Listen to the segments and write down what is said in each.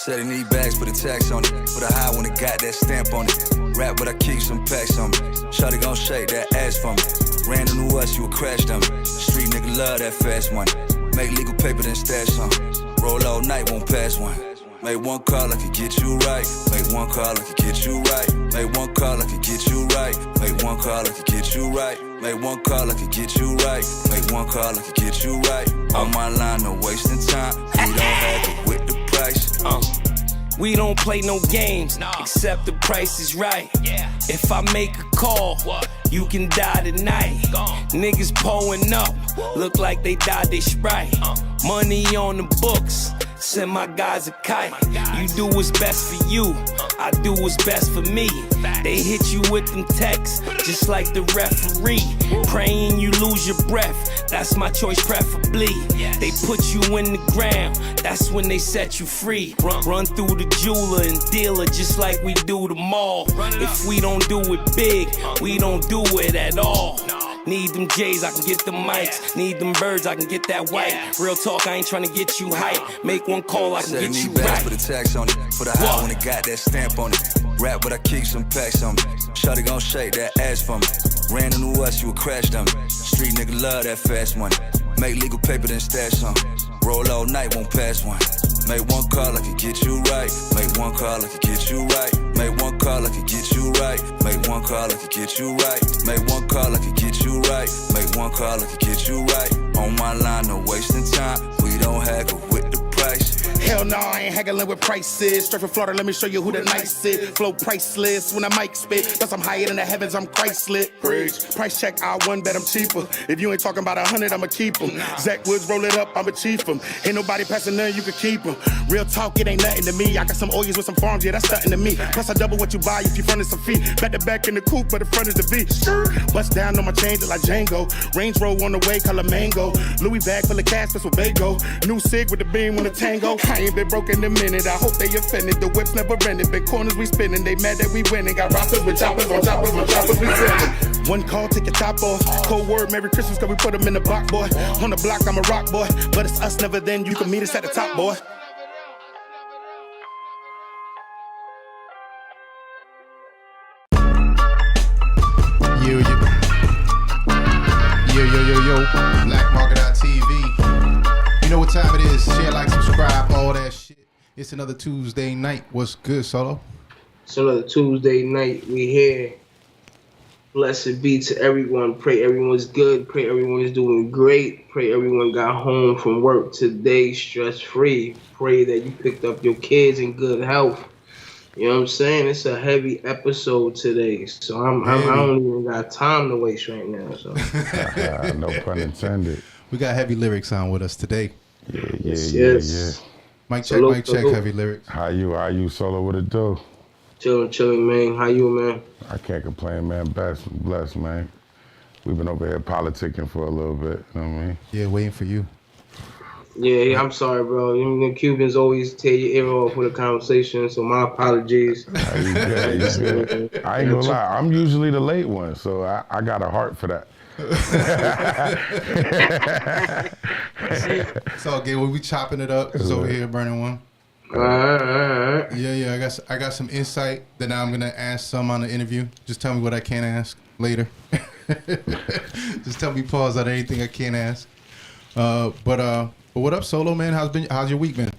Said he need bags, put a tax on it. Put a high when it got that stamp on it. Rap, but I keep some packs on me. Shawty gon' shake that ass for me. Ran into us, you a crash dummy. Street nigga love that fast money. Make legal paper, then stash some. Roll all night, won't pass one. Make one call, I can get you right. Make one call, I can get you right. Make one call, I can get you right. Make one call, I can get you right. Make one call, I can get you right. Make one call, I can get you right. On my line, no wasting time. We don't have it with the price. We don't play no games, except the price is right. If I make a call, you can die tonight. Niggas pulling up, look like they died they Sprite. Money on the books, send my guys a kite. You do what's best for you, I do what's best for me. They hit you with them texts, just like the referee. Praying you lose your breath, that's my choice preferably. They put you in the ground, that's when they set you free. Run through the jeweler and dealer just like we do the mall. If we don't do it big, we don't do it at all. Need them J's, I can get the mics. Need them birds, I can get that white. Real talk, I ain't tryna get you hype. Make one call, I can get you right. Put a tax on it, put a high when it got that stamp on it. Rap, but I keep some packs on me. Shawty gon' shake that ass for me. Ran into us, you a crash dummy. Street nigga love that fast money. Make legal paper, then stash some. Roll all night, won't pass one. Make one call, I can get you right. Make one call, I can get you right. Make one call, I can get you right. Make one call, I can get you right. Make one call, I can get you right. Make one call, I can get you right. On my line, no wasting time. We don't haggle with the price. Hell no, I ain't haggling with prices. Straight from Florida, let me show you who the nice is. Flow priceless when I mic spit. Cause I'm higher than the heavens, I'm Christ-lit. Price check, I one bet I'm cheaper. If you ain't talking about 100, I'ma keep them. Zach Woods, roll it up, I'ma chief them. Ain't nobody passing none, you can keep them. Real talk, it ain't nothing to me. I got some O's with some farms, yeah, that's nothing to me. Plus I double what you buy if you frontin' some feet. Back to back in the coupe, but the front is the V. Bust down on my chain till like Django. Range Rover on the way, color mango. Louis bag full of cash, that's what they go. New cig with the beam on the tango. I ain't been broke in a minute, I hope they offended. The whips never rented, big corners we spinning. They mad that we winning. Got rockers with choppers on choppers on choppers we sending. One call, take your top off. Cold word, Merry Christmas, cause we put them in the box, boy. On the block, I'm a rock boy. But it's us, never then. You can meet us at the top, boy. Yo. BlackMarket.tv. You know what time it is. Share, like, subscribe, all that shit. It's another Tuesday night. What's good, Solo? It's another Tuesday night. We here. Blessed be to everyone. Pray everyone's good. Pray everyone's doing great. Pray everyone got home from work today stress-free. Pray that you picked up your kids in good health. You know what I'm saying? It's a heavy episode today, so I don't even got time to waste right now. So no pun intended. We got heavy lyrics on with us today. Yeah. Mic check, heavy lyrics. How you, Solo? What it do? Chilling, man. How you, man? I can't complain, man. Blessed, man. We've been over here politicking for a little bit. You know what I mean? Yeah, waiting for you. Yeah, I'm sorry, bro. You know, Cubans always tear your ear off with a conversation, so my apologies. You good. I ain't gonna lie. I'm usually the late one, so I got a heart for that. It's all good. We'll be chopping it up. It's over here burning one. All right. Yeah. I got some insight that now I'm gonna ask some on the interview. Just tell me what I can't ask later. Just tell me pause on anything I can't ask. But what up, Solo, man? How's your week been?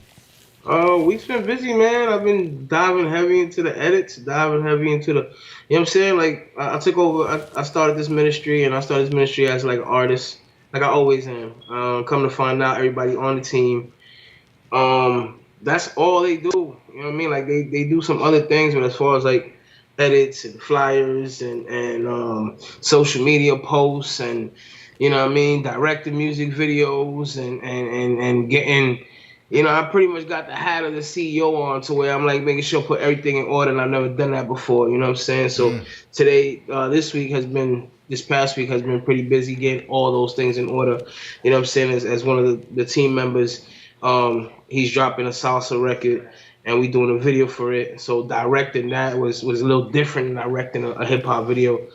Week's been busy, man. I've been diving heavy into the edits, diving heavy into the, you know what I'm saying? Like, I took over, I started this ministry, and I started this ministry as, like, an artist, like I always am. Come to find out, everybody on the team, that's all they do. You know what I mean? Like, they do some other things, but as far as, like, edits and flyers and social media posts and, you know what I mean, directing music videos and getting, you know, I pretty much got the hat of the CEO on to where I'm like making sure I put everything in order, and I've never done that before, you know what I'm saying? So today, this past week has been pretty busy getting all those things in order, you know what I'm saying? As one of the team members, he's dropping a salsa record, and we doing a video for it. So directing that was a little different than directing a hip hop video.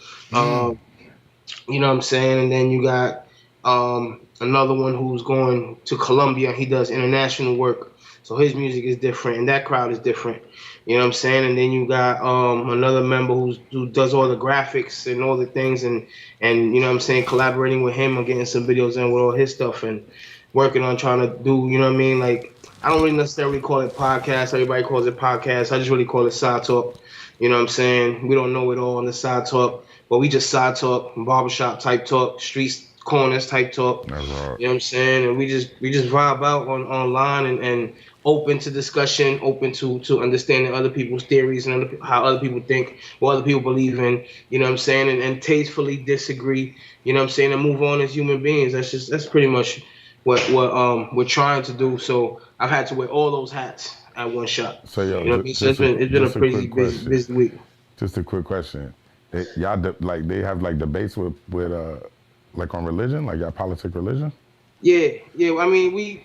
You know what I'm saying? And then you got another one who's going to Colombia. He does international work. So his music is different, and that crowd is different. You know what I'm saying? And then you got another member who does all the graphics and all the things, and you know what I'm saying, collaborating with him on getting some videos in with all his stuff and working on trying to do, you know what I mean? Like, I don't really necessarily call it podcast. Everybody calls it podcast. I just really call it side talk. You know what I'm saying? We don't know it all on the side talk, but we just side talk, barbershop type talk, streets corners type talk. That's right. You know what I'm saying? And we just vibe out online and open to discussion, open to understanding other people's theories and how other people think, what other people believe in. You know what I'm saying? And tastefully disagree. You know what I'm saying? And move on as human beings. That's pretty much what we're trying to do. So I've had to wear all those hats at one shot. So yo, you know what I mean? So it's been a crazy busy week. Just a quick question. Y'all they have like debates with like on religion, like y'all politic religion? Yeah. I mean,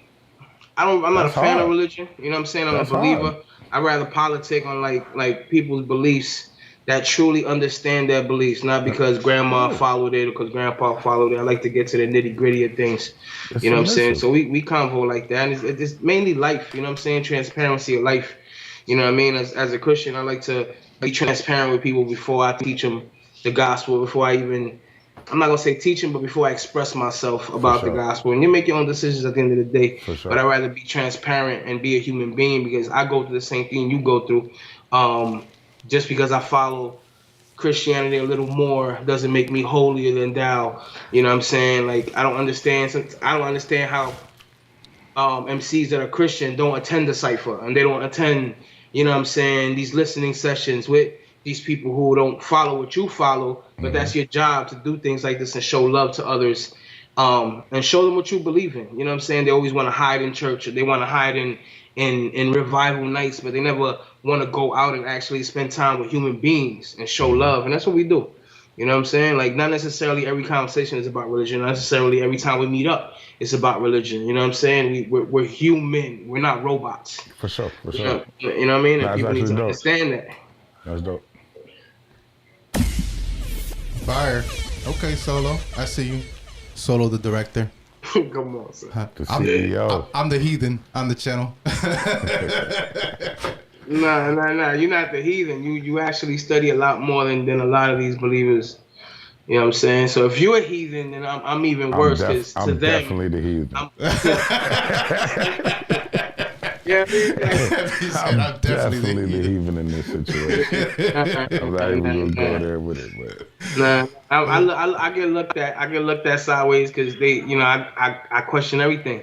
I'm not a fan of religion. You know what I'm saying? I'm a believer. Hard. I'd rather politic on like people's beliefs that truly understand their beliefs, not because grandma followed it or because grandpa followed it. I like to get to the nitty gritty of things. You know what I'm saying? So we convo like that. And it's mainly life. You know what I'm saying? Transparency of life. You know what I mean? As a Christian, I like to be transparent with people before I teach them the gospel, before I even, I'm not going to say teach them, but before I express myself about the gospel. And you make your own decisions at the end of the day. But I'd rather be transparent and be a human being because I go through the same thing you go through. Just because I follow Christianity a little more doesn't make me holier than thou. You know what I'm saying? Like, I don't understand how MCs that are Christian don't attend the cypher and they don't attend, you know what I'm saying, these listening sessions with these people who don't follow what you follow, but that's your job to do things like this and show love to others, and show them what you believe in. You know what I'm saying? They always want to hide in church, or they want to hide in revival nights, but they never want to go out and actually spend time with human beings and show love. And that's what we do. You know what I'm saying? Like, not necessarily every conversation is about religion. Not necessarily every time we meet up it's about religion. You know what I'm saying? We're human. We're not robots. For sure. You know what I mean? And people need to understand that. That's dope. Fire. Okay, Solo. I see you. Solo, the director. Come on, sir. The CEO. I'm the heathen on the channel. Nah. You're not the heathen. You actually study a lot more than a lot of these believers. You know what I'm saying? So if you're a heathen, then I'm even worse because to them, definitely the heathen. Yeah, I'm definitely the heathen in this situation. I'm not even gonna go there with it, but I get looked at. I get looked at sideways because they, you know, I question everything.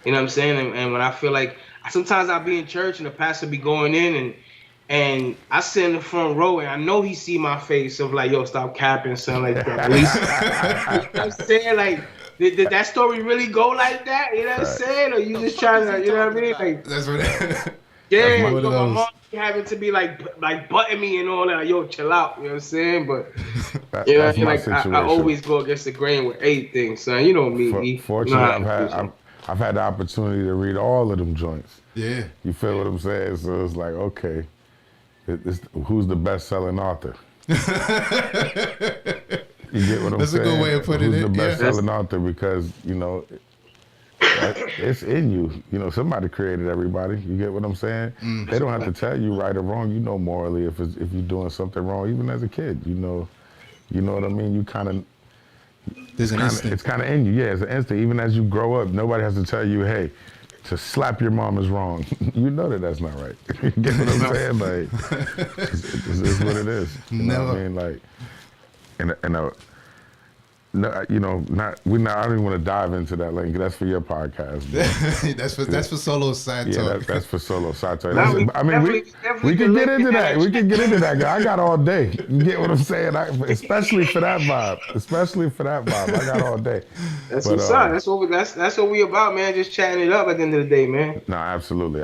You know what I'm saying? And when I feel like sometimes I'll be in church and the pastor be going in and I sit in the front row and I know he see my face of like, yo, stop capping, something like that. At least, you know what I'm saying? Like, did that story really go like that? You know what I'm saying? Or you just trying to, you know what I mean? Like, that's what. Yeah, my mom having to be like butting me and all that. Like, yo, chill out. You know what I'm saying? But you know, like I always go against the grain with everything, son. You know me. Fortunately, I've had the opportunity to read all of them joints. Yeah. You feel what I'm saying? So it's like, okay, who's the best-selling author? You get what I'm saying? That's a good way of putting it. Who's the best-selling author? Because, you know, it's in you. You know, somebody created everybody. You get what I'm saying? They don't have to tell you right or wrong. You know morally if you're doing something wrong. Even as a kid, you know what I mean? You kind of, there's an instinct. It's kind of in you. Yeah, it's an instinct. Even as you grow up, nobody has to tell you, hey, to slap your mom is wrong. You know that's not right. You get what I'm saying? Like, it's what it is. You know what I mean? Like, no, you know, I don't even want to dive into that link. That's for your podcast. that's for Solo Side Talk. Yeah, that's for Solo Side Talk. I mean, we can get into that. We can get into that. I got all day. You get what I'm saying? Especially for that vibe. I got all day. That's what's up. That's what we about, man. Just chatting it up at the end of the day, man. No, absolutely.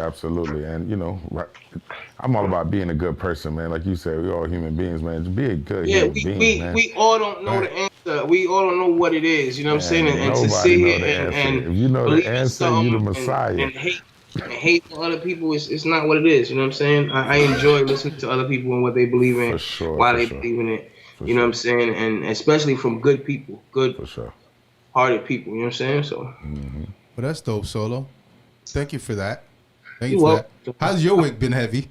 And you know, I'm all about being a good person, man. Like you said, we're all human beings, man. Just be a good human being, man. We all don't know the answer. We all don't know what it is. You know what I'm saying? And to sit here and if you know the answer, you're the Messiah. And hate for other people is not what it is. You know what I'm saying? I enjoy listening to other people and what they believe in, why they believe in it. You know what I'm saying? And especially from good people, hearted people. You know what I'm saying? So. Well, that's dope, Solo. Thank you for that. Thank you for that. How's your week been, Heavy?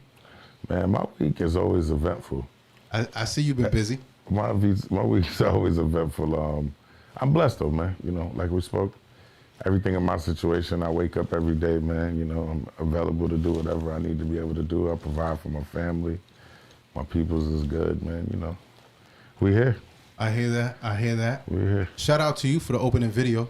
Man, my week is always eventful. I see you've been busy. My week's always eventful. I'm blessed though, man. You know, like we spoke, everything in my situation, I wake up every day, man. You know, I'm available to do whatever I need to be able to do. I provide for my family. My people's is good, man. You know, we here. I hear that. We're here. Shout out to you for the opening video.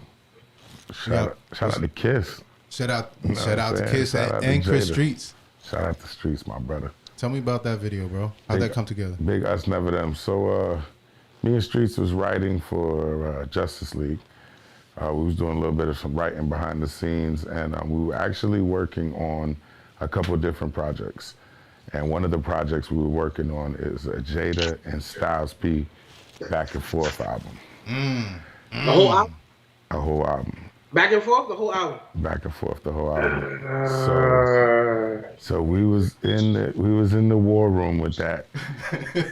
Shout out to Kiss. Shout out You know to Kiss Shout out to and Chris Jada. Streets. Shout out to Streets, my brother. Tell me about that video, bro. How'd that come together? Big Us Never Them. So me and Streets was writing for Justice League. We was doing a little bit of some writing behind the scenes, and we were actually working on a couple of different projects. And one of the projects we were working on is a Jada and Styles P Back and Forth album. The whole album? A whole album. Back and forth, the whole album. Back and forth, the whole album. So we was in the war room with that,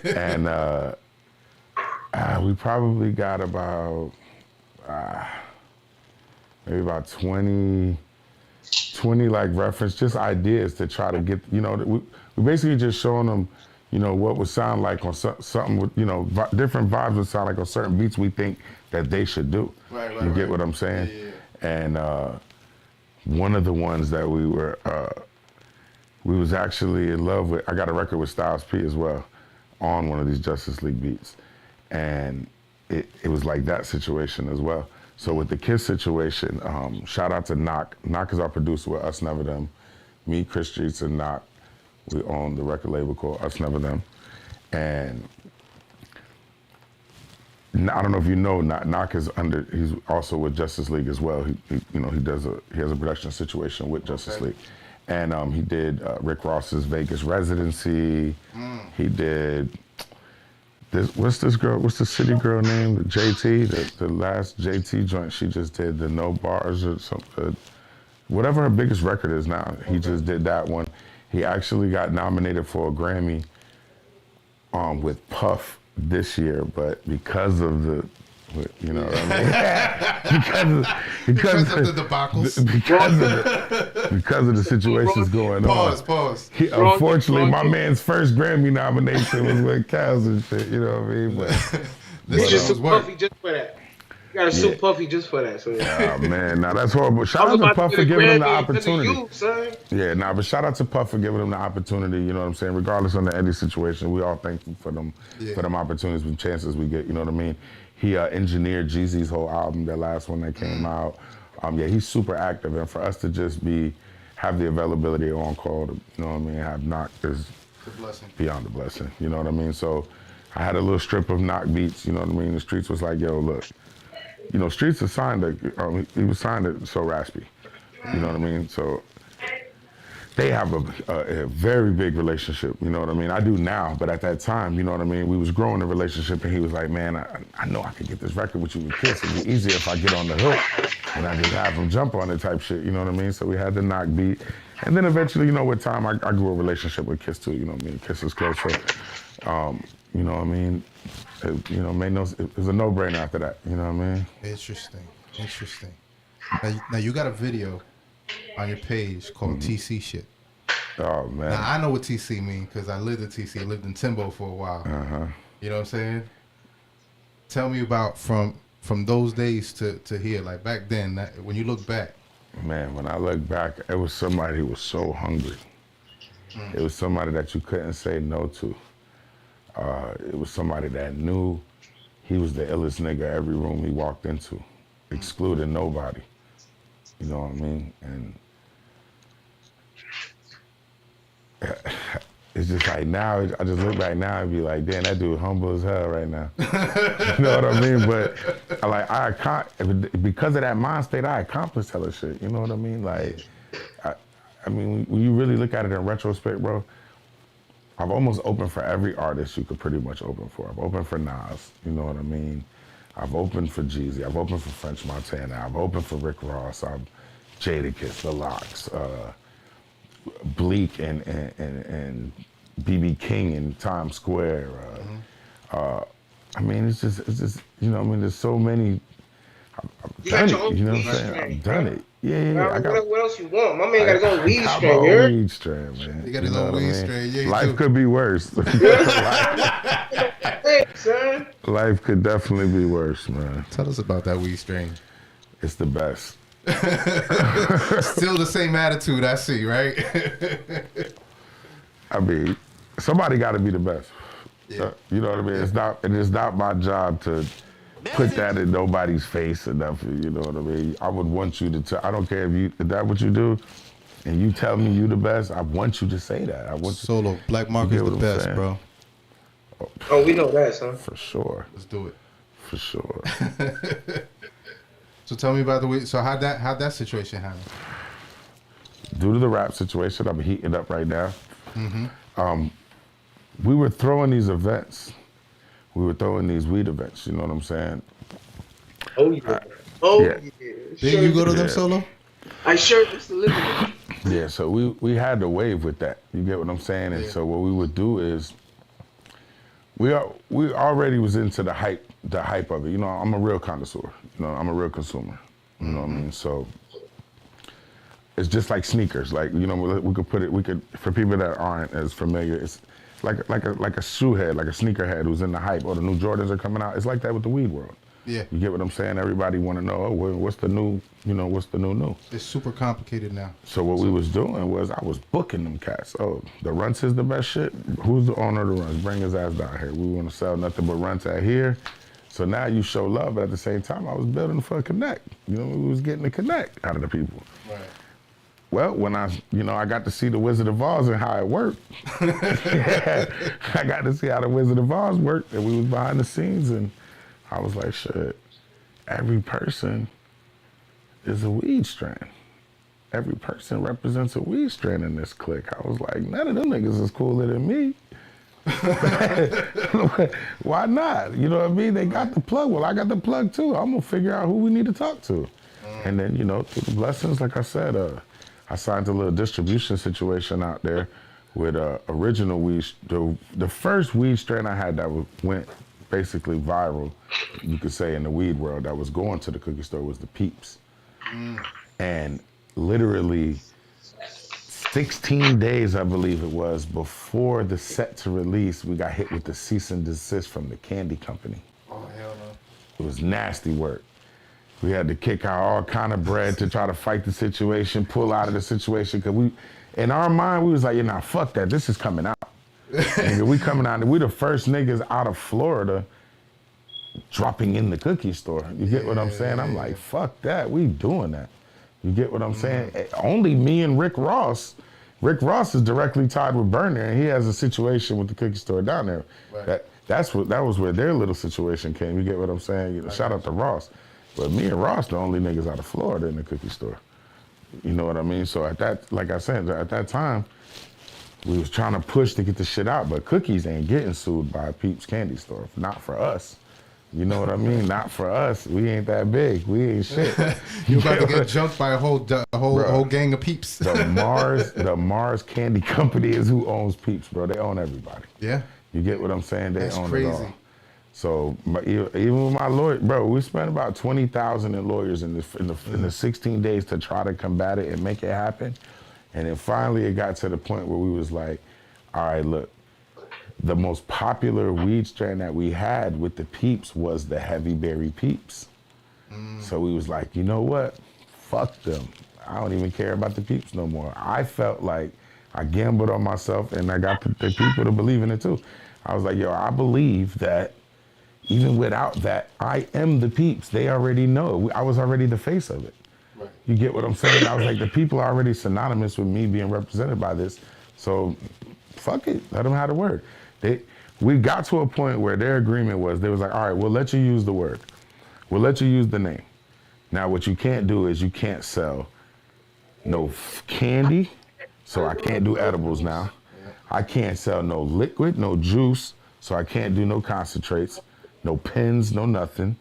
and we probably got about maybe about 20 like reference, just ideas to try to get, you know, we basically just showing them, you know, what would sound like on something with, you know, different vibes would sound like on certain beats we think that they should do. Right. You get what I'm saying? Yeah. And one of the ones that we was actually in love with, I got a record with Styles P as well on one of these Justice League beats. And it was like that situation as well. So with the Kiss situation, shout out to Knock. Knock is our producer with Us Never Them. Me, Chris Streets, and Knock, we own the record label called Us Never Them. And I don't know if you know, Knock is he's also with Justice League as well. He has a production situation with Justice League. And he did Rick Ross's Vegas residency. He did what's the city girl name? JT, the last JT joint she just did, the No Bars or something. Whatever her biggest record is now, he just did that one. He actually got nominated for a Grammy with Puff this year, but because of the, you know what I mean? because of the debacles. Because of the situations going on. Pause. Unfortunately, my man's first Grammy nomination was with Cows and shit, you know what I mean? But He just sue Puffy just for that. You gotta sue Puffy just for that. So oh man, now that's horrible. Shout out to Puff for giving him the opportunity. But shout out to Puff for giving him the opportunity. You know what I'm saying? Regardless of the Eddie situation, we all thankful for them opportunities and chances we get. You know what I mean? He engineered Jeezy's whole album, that last one that came out. He's super active, and for us to just have the availability on call, to, you know what I mean, have Knock is beyond a blessing. You know what I mean? So I had a little strip of Knock beats. You know what I mean? The Streets was like, yo, look. You know, Streets is signed he was signed to So Raspy. You know what I mean? So they have a very big relationship, you know what I mean? I do now, but at that time, you know what I mean? We was growing the relationship, and he was like, man, I know I could get this record with you with Kiss. It'd be easier if I get on the hook and I just have him jump on it type shit, you know what I mean? So we had the Knock beat. And then eventually, you know, with time, I grew a relationship with Kiss too, you know what I mean? Kiss is close, so, you know what I mean? It was a no-brainer after that, you know what I mean? Interesting. Now you got a video on your page called TC Shit. Oh, man. Now, I know what TC means because I lived in TC. I lived in Timbo for a while. You know what I'm saying? Tell me about from those days to here, like back then, when you look back. Man, when I look back, it was somebody who was so hungry. It was somebody that you couldn't say no to. It was somebody that knew he was the illest nigga every room he walked into, excluding nobody. You know what I mean? And it's just like now, I just look back now and be like, damn, that dude humble as hell right now. You know what I mean? But because of that mind state, I accomplished hella shit. You know what I mean? Like, I mean, when you really look at it in retrospect, bro, I've almost opened for every artist you could pretty much open for. I've opened for Nas, you know what I mean? I've opened for Jeezy. I've opened for French Montana. I've opened for Rick Ross. Jadakiss, The Lox, Bleak and BB King in Times Square. I mean, it's just, you know, I mean, there's so many. I've done it, you know what I'm saying? I've done it. Yeah. What else you want? My man got his own weed got strain, my you own heard? weed strain, man. He got his own weed strain. Yeah, Life could be worse. Hey, son. Life could definitely be worse, man. Tell us about that weed strain. It's the best. Still the same attitude I see, right? I mean, somebody got to be the best. Yeah. You know what I mean? It is not my job to put that in nobody's face or nothing. You know what I mean? I would want you to tell. I don't care if that's what you do, and you tell me you the best. I want you to say that. I want Solo Black Market's the best, bro. Oh, we know that, son. For sure. Let's do it. For sure. So tell me about the weed. So how'd that situation happen? Due to the rap situation, I'm heating up right now. Mm-hmm. We were throwing these events. We were throwing these weed events. You know what I'm saying? Oh yeah. Yeah. Did you go to them, Solo? I sure used to live in it. Yeah. So we had to wave with that. You get what I'm saying? And so what we would do is we already was into the hype of it. You know, I'm a real connoisseur. You know, I'm a real consumer. You know what I mean? So it's just like sneakers. Like, you know, we could for people that aren't as familiar, it's like a shoe head, like a sneaker head who's in the hype, or the new Jordans are coming out. It's like that with the weed world. Yeah. You get what I'm saying? Everybody want to know, what's the new, what's the new? It's super complicated now. So what we was doing was I was booking them cats. Oh, the Runts is the best shit? Who's the owner of the Runts? Bring his ass down here. We want to sell nothing but Runts out here. So now you show love, but at the same time, I was building for a connect. You know, we was getting a connect out of the people. Right. Well, when I got to see the Wizard of Oz and how it worked. I got to see how the Wizard of Oz worked, and we was behind the scenes, and I was like, shit, every person is a weed strain. Every person represents a weed strain in this clique. I was like, none of them niggas is cooler than me. Why not? You know what I mean? They got the plug. Well, I got the plug too. I'm gonna figure out who we need to talk to. And then, through the blessings, like I said, I signed a little distribution situation out there with original weed. The first weed strain I had that went basically viral, you could say, in the weed world that was going to the cookie store was the Peeps. And literally 16 days, I believe it was, before the set to release, we got hit with the cease and desist from the candy company. Oh, hell no. It was nasty work. We had to kick out all kind of bread to try to fight the situation, pull out of the situation, because in our mind, we was like, fuck that, this is coming out. Nigga, we coming out, we the first niggas out of Florida dropping in the cookie store. You get what I'm saying? I'm like, fuck that, we doing that. You get what I'm saying? Only me and Rick Ross. Rick Ross is directly tied with Burner, and he has a situation with the cookie store down there. Right. That was where their little situation came. You get what I'm saying? Shout out to Ross. But me and Ross, the only niggas out of Florida in the cookie store. You know what I mean? So at that time, we was trying to push to get the shit out, but cookies ain't getting sued by Peeps Candy Store. Not for us. You know what I mean? Not for us. We ain't that big. We ain't shit. You about to get jumped by a whole gang of Peeps. The Mars Candy Company is who owns Peeps, bro. They own everybody. Yeah. You get what I'm saying? They That's own crazy. it all. So even with my lawyer, bro, we spent about $20,000 in lawyers in the 16 days to try to combat it and make it happen. And then finally it got to the point where we was like, all right, look, the most popular weed strain that we had with the Peeps was the Heavy Berry Peeps. So we was like, you know what? Fuck them. I don't even care about the Peeps no more. I felt like I gambled on myself, and I got the people to believe in it too. I was like, yo, I believe that even without that, I am the Peeps. They already know. I was already the face of it. Right. You get what I'm saying? I was like, the people are already synonymous with me being represented by this. So fuck it, let them have the word. We got to a point where their agreement was, they was like, all right, we'll let you use the word. We'll let you use the name. Now what you can't do is you can't sell no candy, so I can't do edibles now. I can't sell no liquid, no juice, so I can't do no concentrates, no pens, no nothing.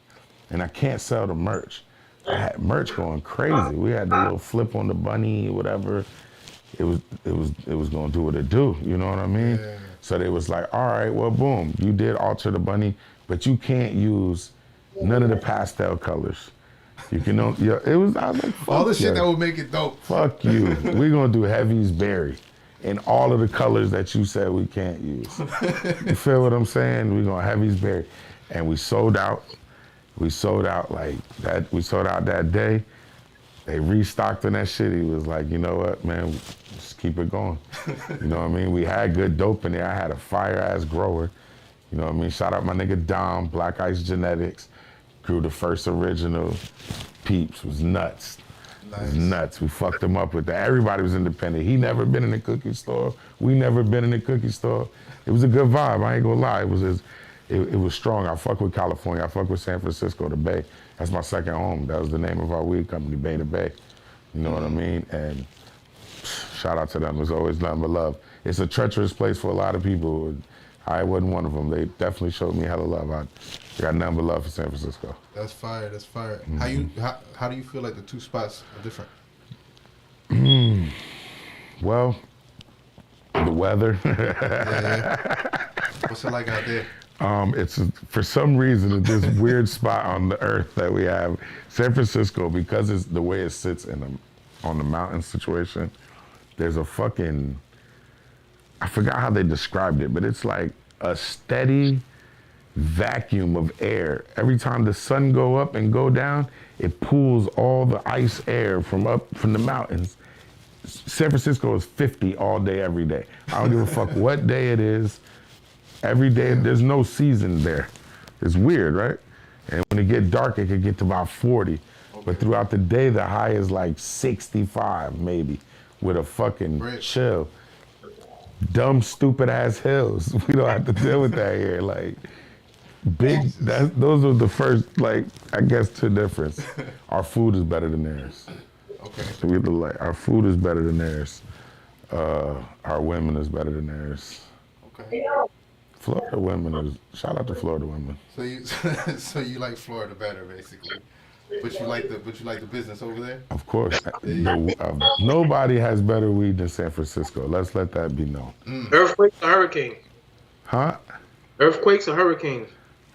And I can't sell the merch. I had merch going crazy. We had the little flip on the bunny, whatever. It was gonna do what it do, you know what I mean? Yeah. So they was like, all right, well, boom, you did alter the bunny, but you can't use none of the pastel colors. You can know, yeah, it was, I was like, fuck All the shit yeah. that would make it dope. Fuck you. We're gonna do Heavy's Berry in all of the colors that you said we can't use. You feel what I'm saying? We're gonna Heavy's Berry. And we sold out. We sold out like that. We sold out that day. They restocked on that shit. He was like, you know what, man, just keep it going. You know what I mean? We had good dope in there. I had a fire ass grower. You know what I mean? Shout out my nigga Dom, Black Ice Genetics. Grew the first original Peeps. Was nuts. Nice. It was nuts. We fucked him up with that. Everybody was independent. He never been in a cookie store. We never been in a cookie store. It was a good vibe. I ain't gonna lie. It was strong. I fuck with California. I fuck with San Francisco, the Bay. That's my second home. That was the name of our weed company, Bay to Bay. You know what I mean? And shout out to them. There's always nothing but love. It's a treacherous place for a lot of people. I wasn't one of them. They definitely showed me hella love. I got nothing but love for San Francisco. That's fire. That's fire. How do you feel like the two spots are different? Well, the weather. Yeah. What's it like out there? For some reason, it's this weird spot on the earth that we have. San Francisco, because it's the way it sits on the mountain situation, there's a fucking, I forgot how they described it, but it's like a steady vacuum of air. Every time the sun go up and go down, it pulls all the ice air from the mountains. San Francisco is 50 all day, every day. I don't give a fuck what day it is. Every day, there's no season there. It's weird, right? And when it get dark, it could get to about 40. Okay. But throughout the day, the high is like 65, maybe, with a fucking chill. Dumb, stupid ass hills. We don't have to deal with that here. Like, those are the first, like, I guess, two difference. Our food is better than theirs. Okay. So our food is better than theirs. Our women is better than theirs. Okay. Florida women shout out to Florida women. So you like Florida better, basically, but you like the business over there. Of course, nobody has better weed than San Francisco. Let's let that be known. Earthquakes or hurricanes? Huh? Earthquakes or hurricanes?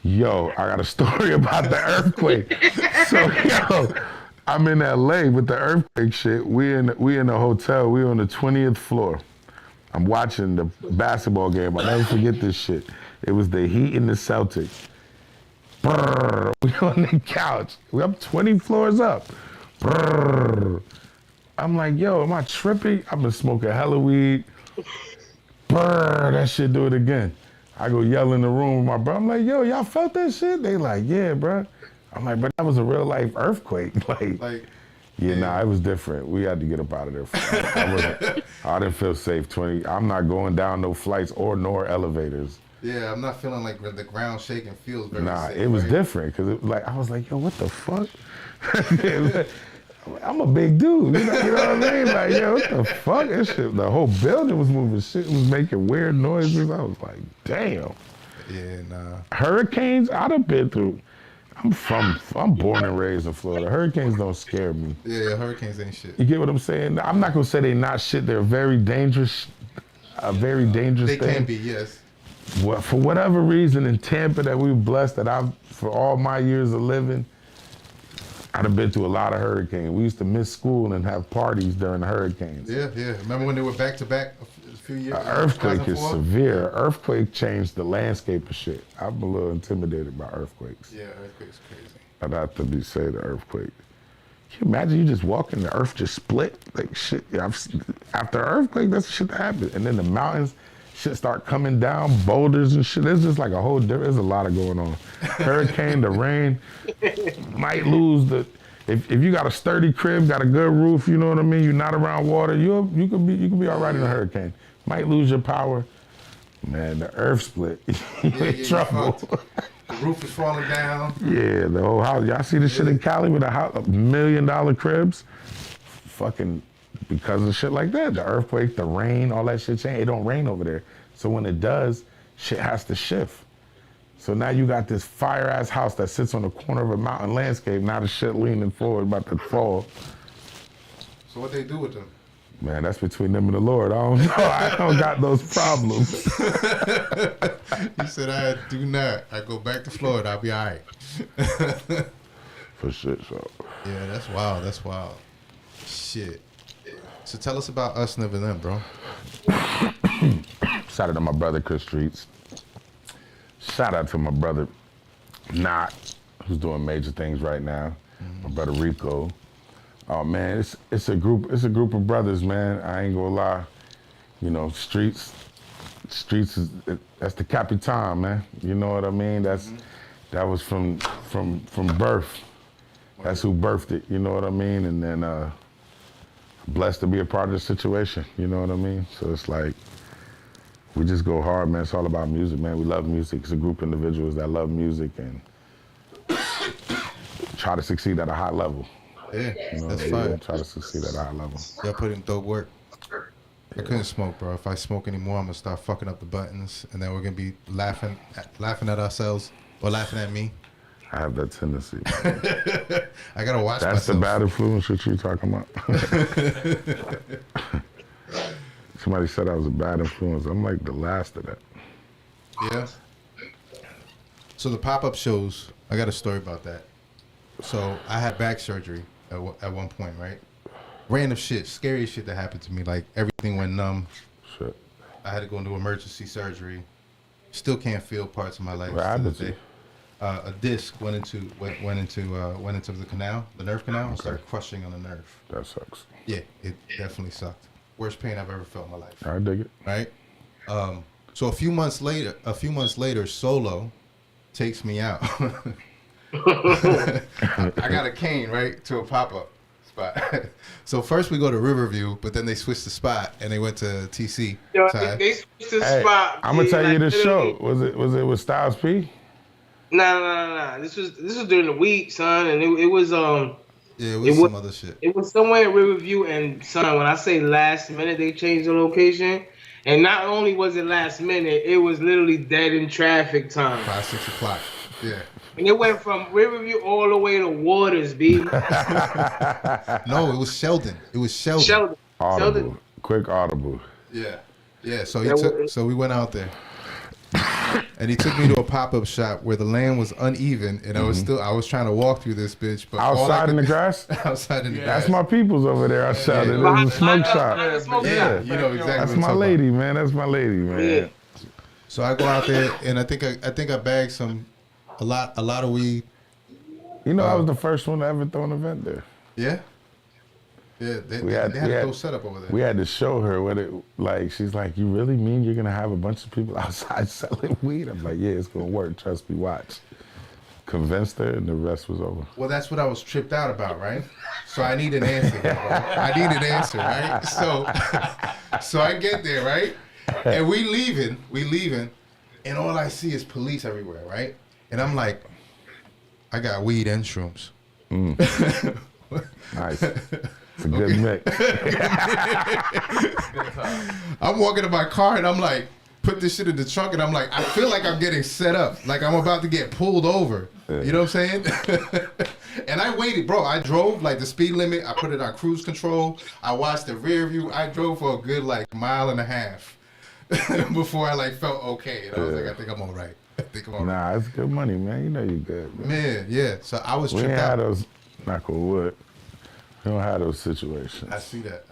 Yo, I got a story about the earthquake. So I'm in LA with the earthquake shit. We in a hotel. We on the 20th floor. I'm watching the basketball game. I'll never forget this shit. It was the Heat and the Celtics. Brrr, we on the couch. We up 20 floors up. Brrr. I'm like, yo, am I tripping? I've been smoking hella weed. Brrr, that shit do it again. I go yell in the room with my bro. I'm like, yo, y'all felt that shit? They like, yeah, bro. I'm like, but that was a real life earthquake. Yeah, nah, it was different. We had to get up out of there. I didn't feel safe. I'm not going down no flights nor elevators. Yeah, I'm not feeling like the ground shaking feels very Nah, safe, it was right? different because I was like, yo, what the fuck? I'm a big dude, you know what I mean? Like, yo, what the fuck? That shit, the whole building was moving. Shit was making weird noises. I was like, damn. Yeah, nah. Hurricanes, I'd have been through. I'm born and raised in Florida. Hurricanes don't scare me. Yeah, hurricanes ain't shit. You get what I'm saying? I'm not gonna say they're not shit. They're very dangerous. A very dangerous They thing. can be, yes. Well, for whatever reason in Tampa that we were blessed for all my years of living, I'd have been through a lot of hurricanes. We used to miss school and have parties during the hurricanes. Yeah. Remember when they were back to back a few years? An earthquake is 2004? severe. Earthquake changed the landscape of shit. I'm a little intimidated by earthquakes. Yeah, earthquake's crazy. I'd have to say the earthquake. Can you imagine you just walking, the earth just split? Like shit, after an earthquake, that's the shit that happens. And then the mountains, shit start coming down, boulders and shit. There's just like a whole different, there's a lot of going on. Hurricane, the rain, might lose if you got a sturdy crib, got a good roof, you know what I mean? You're not around water, you could be all right in a hurricane. Might lose your power. Man, the earth split. You in trouble. The roof is falling down. Yeah, the whole house. Y'all see the shit in Cali with $1 million cribs? Fucking because of shit like that. The earthquake, the rain, all that shit changed. It don't rain over there. So when it does, shit has to shift. So now you got this fire ass house that sits on the corner of a mountain landscape. Now the shit leaning forward, about to fall. So what they do with them? Man, that's between them and the Lord. I don't know. I don't got those problems. He said, I do not. I go back to Florida. I'll be all right. For shit, so. Yeah, that's wild. That's wild. Shit. So tell us about Us Never Them, bro. Shout out to my brother Chris Streets. Shout out to my brother Knot, who's doing major things right now. My brother Rico. Oh man, it's a group of brothers, man. I ain't gonna lie. You know, Streets is that's the Capitan, man. You know what I mean? That was from birth. That's who birthed it, you know what I mean? And then blessed to be a part of the situation, you know what I mean? So it's like, we just go hard, man. It's all about music, man. We love music. It's a group of individuals that love music and try to succeed at a high level. Yeah, You know, that's fine. try to succeed at a high level. Y'all put in dope work. I couldn't smoke, bro. If I smoke anymore, I'm gonna start fucking up the buttons, and then we're gonna be laughing at ourselves or laughing at me. I have that tendency. I gotta watch That's myself. the bad influence that you talking about. Somebody said I was a bad influence. I'm like the last of that. Yeah. So the pop-up shows, I got a story about that. So I had back surgery at one point, right? Random shit, scary shit that happened to me. Like everything went numb. Shit. I had to go into emergency surgery. Still can't feel parts of my life. What happened to you? A disc went into the canal, the nerve canal, and started crushing on the nerve. That sucks. Yeah, it definitely sucked. Worst pain I've ever felt in my life. I dig it. Right? So a few months later, Solo takes me out. I got a cane, right, to a pop-up spot. So first we go to Riverview, but then they switched the spot and they went to TC. Yo, side. they switched the Hey, spot. I'm gonna tell you the literally. show. Was it with Styles P? Nah. This was during the week, son, and it was Yeah, it was some other shit. It was somewhere in Riverview, and son, when I say last minute, they changed the location. And not only was it last minute, it was literally dead in traffic time. 5, 6 o'clock. Yeah. And it went from Riverview all the way to Waters, B. No, it was Sheldon. It was Sheldon. Audible. Sheldon. Quick audible. Yeah. Yeah. So we went out there. And he took me to a pop-up shop where the land was uneven, and I was trying to walk through this bitch, but Outside in the grass? outside in the grass. That's my peoples over there. I shouted. Yeah. It was a smoke Behind shop. the smoke Yeah, shop. you know exactly. That's what I'm my talking lady, about. man. That's my lady, man. Yeah. So I go out there, and I think I bagged a lot of weed. You know, I was the first one to ever throw an event there. Yeah. Yeah, they We had had- a dope setup over there. We had to show her what it like. She's like, "You really mean you're gonna have a bunch of people outside selling weed?" I'm like, "Yeah, it's gonna work. Trust me. Watch." Convinced her, and the rest was over. Well, that's what I was tripped out about, right? So I need an answer, bro. I need an answer, right? So I get there, right? And we leaving, and all I see is police everywhere, right? And I'm like, I got weed and shrooms. Nice. It's a good mix. I'm walking to my car and I'm like, put this shit in the trunk, and I'm like, I feel like I'm getting set up, like I'm about to get pulled over. You know what I'm saying? And I waited, bro. I drove like the speed limit. I put it on cruise control. I watched the rear view. I drove for a good like mile and a half before I like felt okay. And I was like, I think I'm all right. Nah, it's good money, man. You know you good, man. Man, yeah. So I was We tripped ain't out. had those, knock on wood. We don't have those situations. I see that.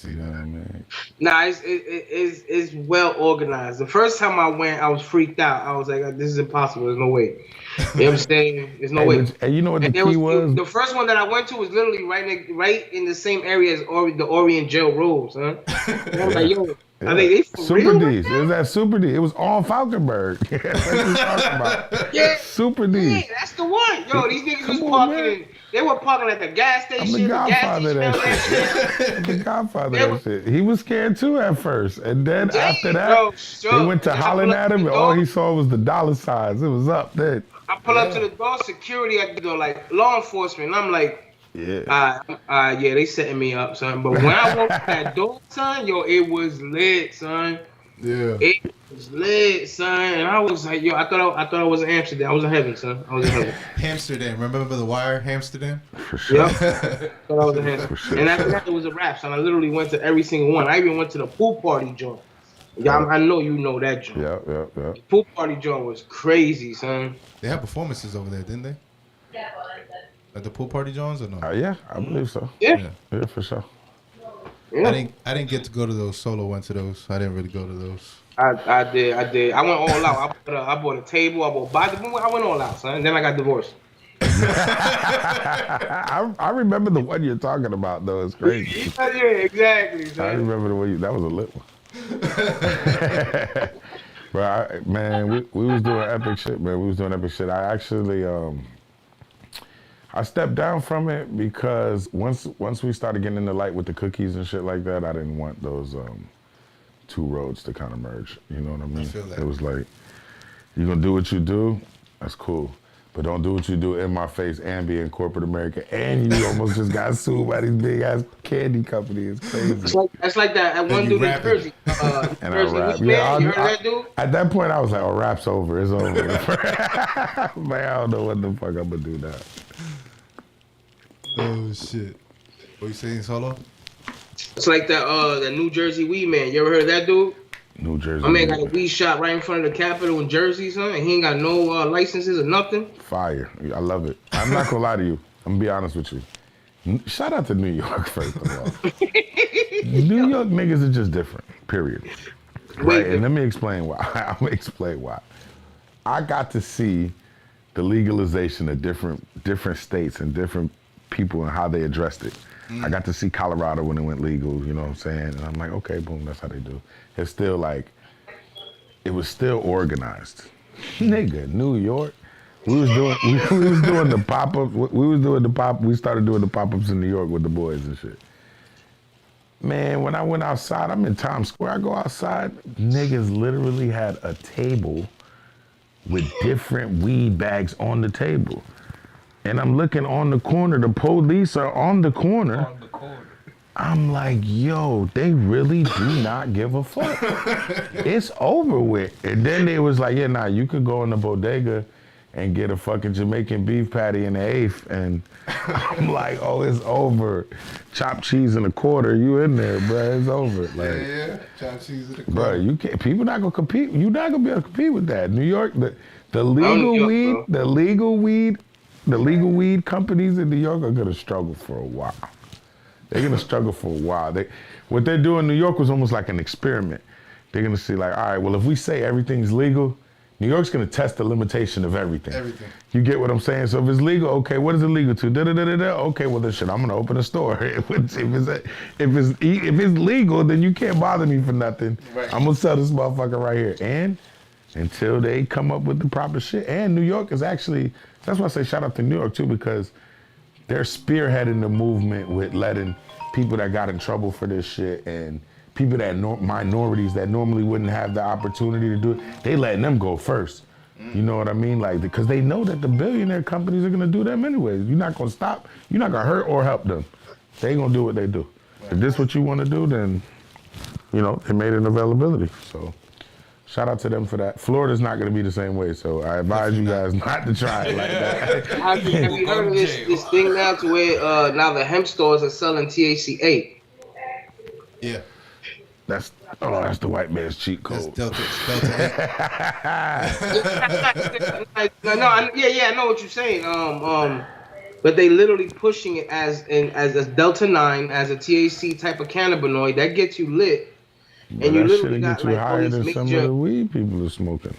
You know what I mean? Nah, it's well organized. The first time I went, I was freaked out. I was like, "This is impossible. There's no way." You know what I'm saying? There's no way. And you know what the And there key was? The first one that I went to was literally right in the same area as the Orient Jail Roads, huh? And I was like, "Yo, are they for Super real?" D's. It was at Super D. It was on Falkenberg. That's what we talking about. Yeah, Super yeah, D. that's the one. Yo, these niggas was Come on, parking. man. They were parking at the gas I'm station. the godfather of that gas shit. I'm the godfather of that shit. He was scared too at first. And then after that, bro, sure. they went to And I hollering pull up at to him, the and all door. he saw was the dollar signs. It was up then. I pull up to the door, security at the door, like law enforcement. And I'm like, Yeah. yeah, they setting me up, son. But when I walked through that door, son, yo, it was lit, son. Yeah. It was lit, son. And I was like, yo, I thought I was in Amsterdam. I was in heaven, son. I was in heaven. Amsterdam. Remember the wire, Amsterdam? For sure. Yeah. Thought I was in heaven. And after that, it was a wrap, son. I literally went to every single one. I even went to the pool party joint. Yeah, I know you know that joint. Yeah. Pool party joint was crazy, son. They had performances over there, didn't they? At the pool party Jones or no? Yeah, I believe so. Yeah. Yeah, for sure. Yeah. I didn't get to go to those. Solo went to those. I didn't really go to those. I did. I went all out. I bought a table. I bought body. I went all out, son. Then I got divorced. I remember the one you're talking about, though. It's crazy. Yeah, exactly. I Man. remember the one that was a lit one. But man, we was doing epic shit, man. We was doing epic shit. I actually I stepped down from it because once we started getting in the light with the cookies and shit like that, I didn't want those two roads to kind of merge. You know what I mean? I feel that. It was like, you're gonna do what you do, that's cool. But don't do what you do in my face and be in corporate America. And you almost just got sued by these big ass candy companies. It's crazy. It's like that at one dude in Jersey. And Jersey, I rap. man, Yeah, you heard that dude? At that point, I was like, oh, rap's over. It's over. Man, I don't know what the fuck I'm gonna do now. Oh shit! What you saying, Solo? It's like that New Jersey weed man. You ever heard of that dude? New Jersey. My man got a weed shop right in front of the Capitol in Jersey, son, and he ain't got no licenses or nothing. Fire. I love it. I'm not gonna lie to you. I'm gonna be honest with you. Shout out to New York, first of all. New York niggas are just different, period. Right? And let me explain why. I'm gonna explain why. I got to see the legalization of different states and different people and how they addressed it. I got to see Colorado when it went legal, you know what I'm saying? And I'm like, okay, boom, that's how they do. It's still like, it was still organized. Nigga, New York, we was doing the pop-up, we started doing the pop-ups in New York with the boys and shit. Man, when I went outside, I'm in Times Square, I go outside, niggas literally had a table with different weed bags on the table. And I'm looking on the corner, the police are on the corner. I'm like, yo, they really do not give a fuck. It's over with. And then they was like, yeah, nah, you could go in the bodega and get a fucking Jamaican beef patty in the eighth. And I'm like, oh, it's over. Chopped cheese in a quarter, you in there, bro, it's over. Like, Yeah, chopped cheese in the bro, corner. you can't, people not gonna compete. You're not gonna be able to compete with that. New York, the legal weed, the legal weed companies in New York are gonna struggle for a while. They're gonna struggle for a while. What they're doing in New York was almost like an experiment. They're gonna see like, all right, well, if we say everything's legal, New York's gonna test the limitation of everything. Everything. You get what I'm saying? So if it's legal, okay, what is it legal to? Da-da-da-da-da. Okay, well then shit, I'm gonna open a store. If it's legal, then you can't bother me for nothing. Right. I'm gonna sell this motherfucker right here. And until they come up with the proper shit. And New York is actually, that's why I say shout out to New York too, because they're spearheading the movement with letting people that got in trouble for this shit and people that minorities that normally wouldn't have the opportunity to do it, they letting them go first. You know what I mean? Like, because they know that the billionaire companies are gonna do them anyways. You're not gonna stop, you're not gonna hurt or help them. They gonna do what they do. If this what you wanna do, then, you know, they made an availability, so. Shout out to them for that. Florida's not going to be the same way, so I advise you guys not to try it like that. Have you heard of this thing now to where now the hemp stores are selling THC-8? Yeah. That's the white man's cheat code. That's Delta 8. I know what you're saying. But they literally pushing it as a Delta 9, as a THC type of cannabinoid that gets you lit. But And you that literally shit got get you like all higher these than some of major, the weed people are smoking.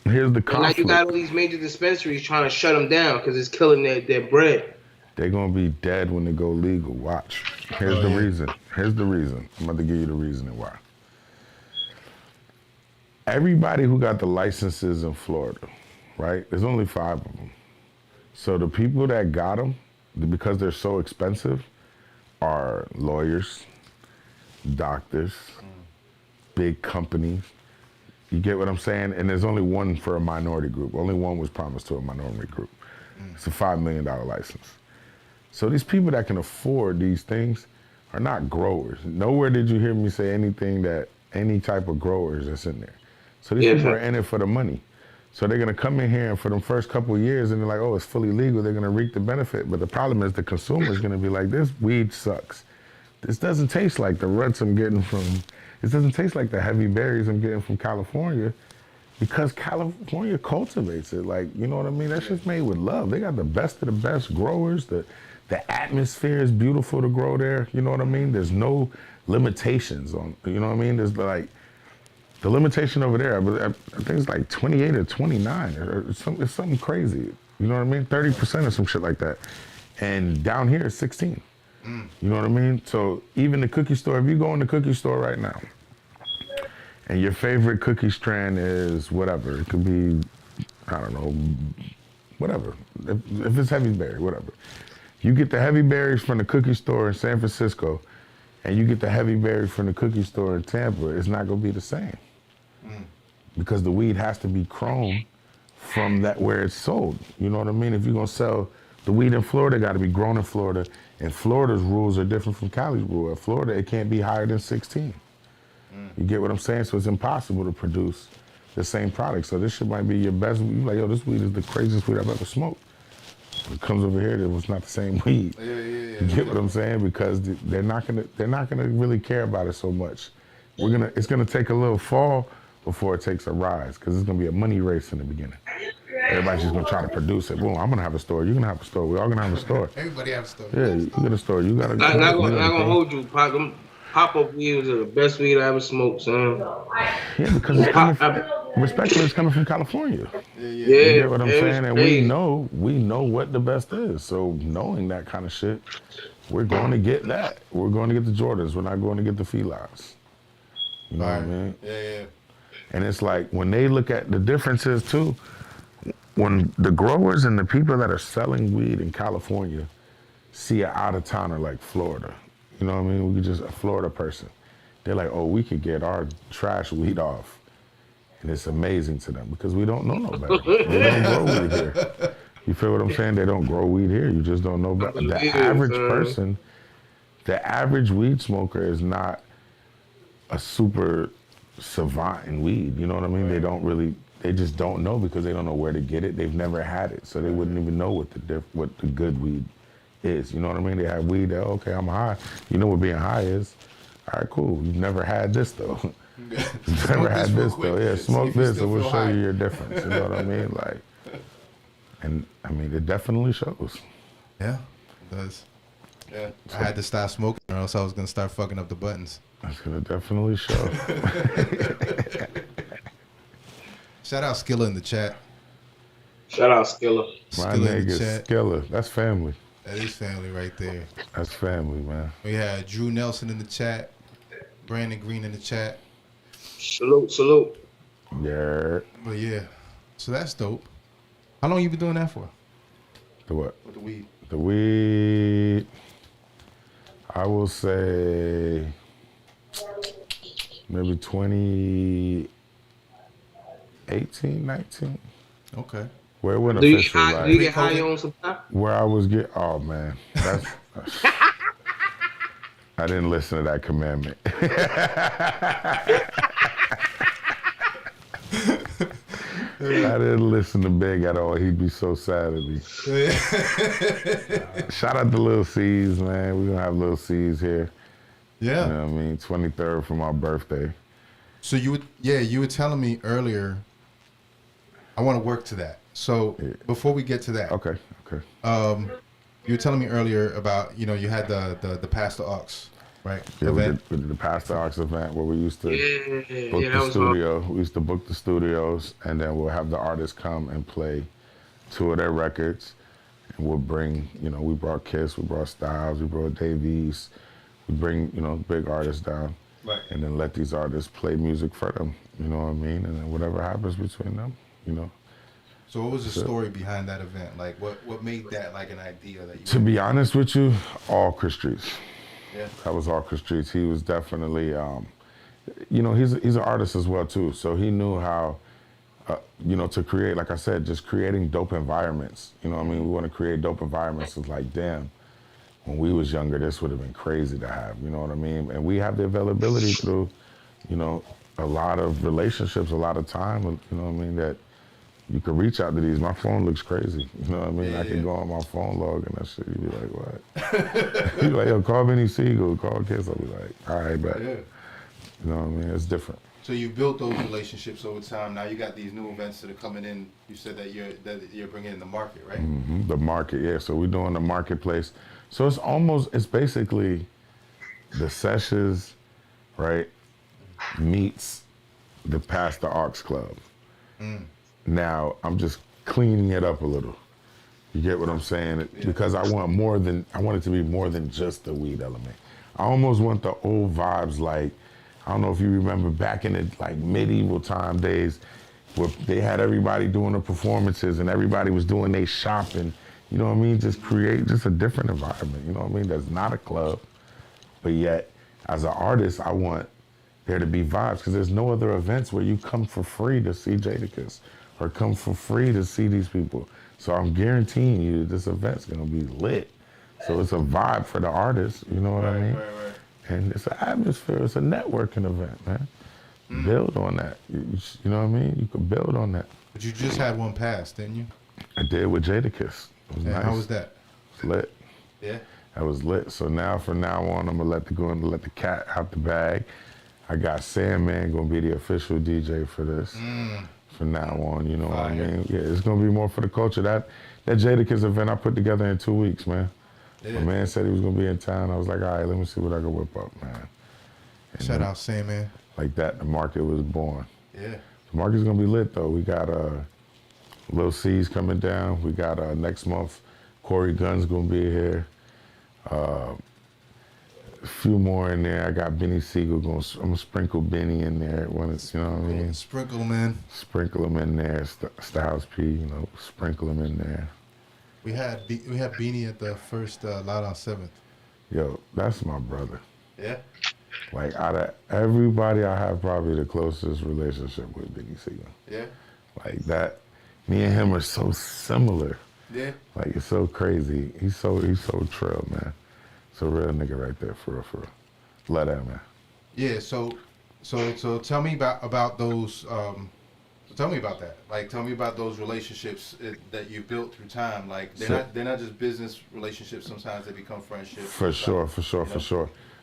Here's the and now conflict. you got all these major dispensaries trying to shut them down because it's killing their bread. They're gonna be dead when they go legal. Watch. Here's the reason. Here's the reason. I'm about to give you the reason why. Everybody who got the licenses in Florida, right? There's only 5 of them. So the people that got them, because they're so expensive, are lawyers, doctors, big companies. You get what I'm saying? And there's only one for a minority group. Only one was promised to a minority group. It's a $5 million license. So these people that can afford these things are not growers. Nowhere did you hear me say anything that any type of growers that's in there. So these people are in it for the money. So they're gonna come in here and for the first couple of years and they're like, oh, it's fully legal, they're gonna reap the benefit. But the problem is the consumer's gonna be like, this weed sucks. This doesn't taste like the ruts I'm getting from, this doesn't taste like the heavy berries I'm getting from California. Because California cultivates it. Like, you know what I mean? That shit's made with love. They got the best of the best growers. The atmosphere is beautiful to grow there. You know what I mean? There's no limitations on, you know what I mean? There's like, the limitation over there, I think it's like 28 or 29 or it's something crazy. You know what I mean? 30% or some shit like that. And down here it's 16. You know what I mean? So even the cookie store, if you go in the cookie store right now, and your favorite cookie strand is whatever, it could be, I don't know, whatever. If it's heavy berry, whatever. You get the heavy berries from the cookie store in San Francisco, and you get the heavy berries from the cookie store in Tampa, it's not gonna be the same. Because the weed has to be grown from that where it's sold. You know what I mean? If you're gonna sell the weed in Florida, got to be grown in Florida, and Florida's rules are different from Cali's rule. In Florida, it can't be higher than 16. You get what I'm saying? So it's impossible to produce the same product. So this shit might be your best weed. You're like, yo, this weed is the craziest weed I've ever smoked. When it comes over here, it was not the same weed. You get what I'm saying? Because they're not gonna really care about it so much. It's gonna take a little fall before it takes a rise, because it's gonna be a money race in the beginning. Everybody's just gonna try to produce it. Boom, I'm gonna have a store. You're gonna have a store. We're all gonna have a store. Everybody have a store. Yeah, you get a store. You gotta. Not gonna hold you. Pop-up weed was the best weed I ever smoked, son. Yeah, because it's coming from, respectfully, it's coming from California. Yeah, you get what I'm saying? And crazy. we know what the best is. So knowing that kind of shit, we're going to get that. We're going to get the Jordans. We're not going to get the felines. You know what I mean? Yeah. And it's like, when they look at the differences too, when the growers and the people that are selling weed in California see an out-of-towner like Florida, you know what I mean? We could just, a Florida person, they're like, oh, we could get our trash weed off. And it's amazing to them because we don't know no better. They don't grow weed here. You feel what I'm saying? They don't grow weed here. You just don't know better. The average person, the average weed smoker is not a super savant in weed. You know what I mean? They just don't know because they don't know where to get it. They've never had it. So they wouldn't even know what the good weed is. You know what I mean? They have weed that, okay, I'm high. You know what being high is. All right, cool. You've never had this though. You've never had this though. Yeah, smoke this and we'll show you your difference. You know what I mean? Like, and I mean, it definitely shows. Yeah, it does. Yeah. I had to stop smoking or else I was going to start fucking up the buttons. That's going to definitely show. Shout out Skilla in the chat. Shout out Skilla. My nigga Skilla. That's family. That is family right there. That's family, man. We had Drew Nelson in the chat. Brandon Green in the chat. Salute. Yeah. But yeah, so that's dope. How long you been doing that for? The what? With the weed. The weed, I will say maybe 2018, 19. Okay. Where it went Do you official, like, get high your own supply? where I was oh man, that's I didn't listen to that commandment. I didn't listen to Big at all. He'd be so sad at me. Shout out to Lil C's, man. We're gonna have Lil C's here. Yeah. You know what I mean? 23rd for my birthday. So you were telling me earlier, I want to work to that. So before we get to that. Okay. You were telling me earlier about, you had the Pastor Ox, right? Yeah, we did the Pastor Ox event where we used to book the studio. We used to book the studios, and then we'll have the artists come and play 2 of their records. And we'll bring, we brought Kiss, we brought Styles, we brought Dave East. We bring, big artists down. Right. And then let these artists play music for them. You know what I mean? And then whatever happens between them, So what was the story behind that event? Like, what made that like an idea that you... To be honest with you, all Chris Streets. Yeah. That was all Chris Streets. He was definitely, he's an artist as well too. So he knew how, to create, like I said, just creating dope environments. You know what I mean? We want to create dope environments. It's like, damn, when we was younger, this would have been crazy to have. You know what I mean? And we have the availability through, a lot of relationships, a lot of time. You know what I mean? That you could reach out to these. My phone looks crazy. You know what I mean? I can go on my phone log and that shit. You be like, what? You be like, yo, call Benny Siegel, call Kiss. I'll be like, all right, bet. Yeah. You know what I mean? It's different. So you built those relationships over time. Now you got these new events that are coming in. You said that you're bringing in the market, right? The market, yeah. So we're doing the marketplace. So it's basically the Sessions, right, meets the Past the Aux Club. Now I'm just cleaning it up a little. You get what I'm saying? Because I want it to be more than just the weed element. I almost want the old vibes, like, I don't know if you remember back in the like medieval time days where they had everybody doing the performances and everybody was doing their shopping. You know what I mean? Just create just a different environment, you know what I mean? That's not a club, but yet as an artist, I want there to be vibes because there's no other events where you come for free to see Jadakiss or come for free to see these people. So I'm guaranteeing you this event's gonna be lit. So it's a vibe for the artists, you know what I mean? Right. And it's an atmosphere, it's a networking event, man. Build on that, you know what I mean? You could build on that. But you just had one pass, didn't you? I did with Jadakiss. It was nice. How was that? It was lit. Yeah. That was lit. So now, from now on, I'm gonna let the cat out the bag. I got Sandman gonna be the official DJ for this. From now on, you know what I mean? Yeah, it's gonna be more for the culture. That Jadakiss event I put together in 2 weeks, man. Yeah. My man said he was gonna be in town. I was like, all right, let me see what I can whip up, man. And Shout out Sandman. like that, the market was born. Yeah. The market's gonna be lit though. We got Lil C's coming down. We got next month, Corey Gunn's gonna be here. A few more in there. I got Benny Siegel I'm gonna sprinkle Benny in there when it's, you know what I mean? Sprinkle, man. Sprinkle him in there. Styles P, you know, sprinkle him in there. We had Beanie at the first Loud on 7th. Yo, that's my brother. Yeah. Like out of everybody, I have probably the closest relationship with Benny Siegel. Yeah. Like that, me and him are so similar. Yeah. Like it's so crazy. He's so trill, man. It's a real nigga right there, for real. Love that, man. Yeah. So tell me about those. Tell me about that. Like, tell me about those relationships that you built through time. Like, they're not just business relationships. Sometimes they become friendships. For sure.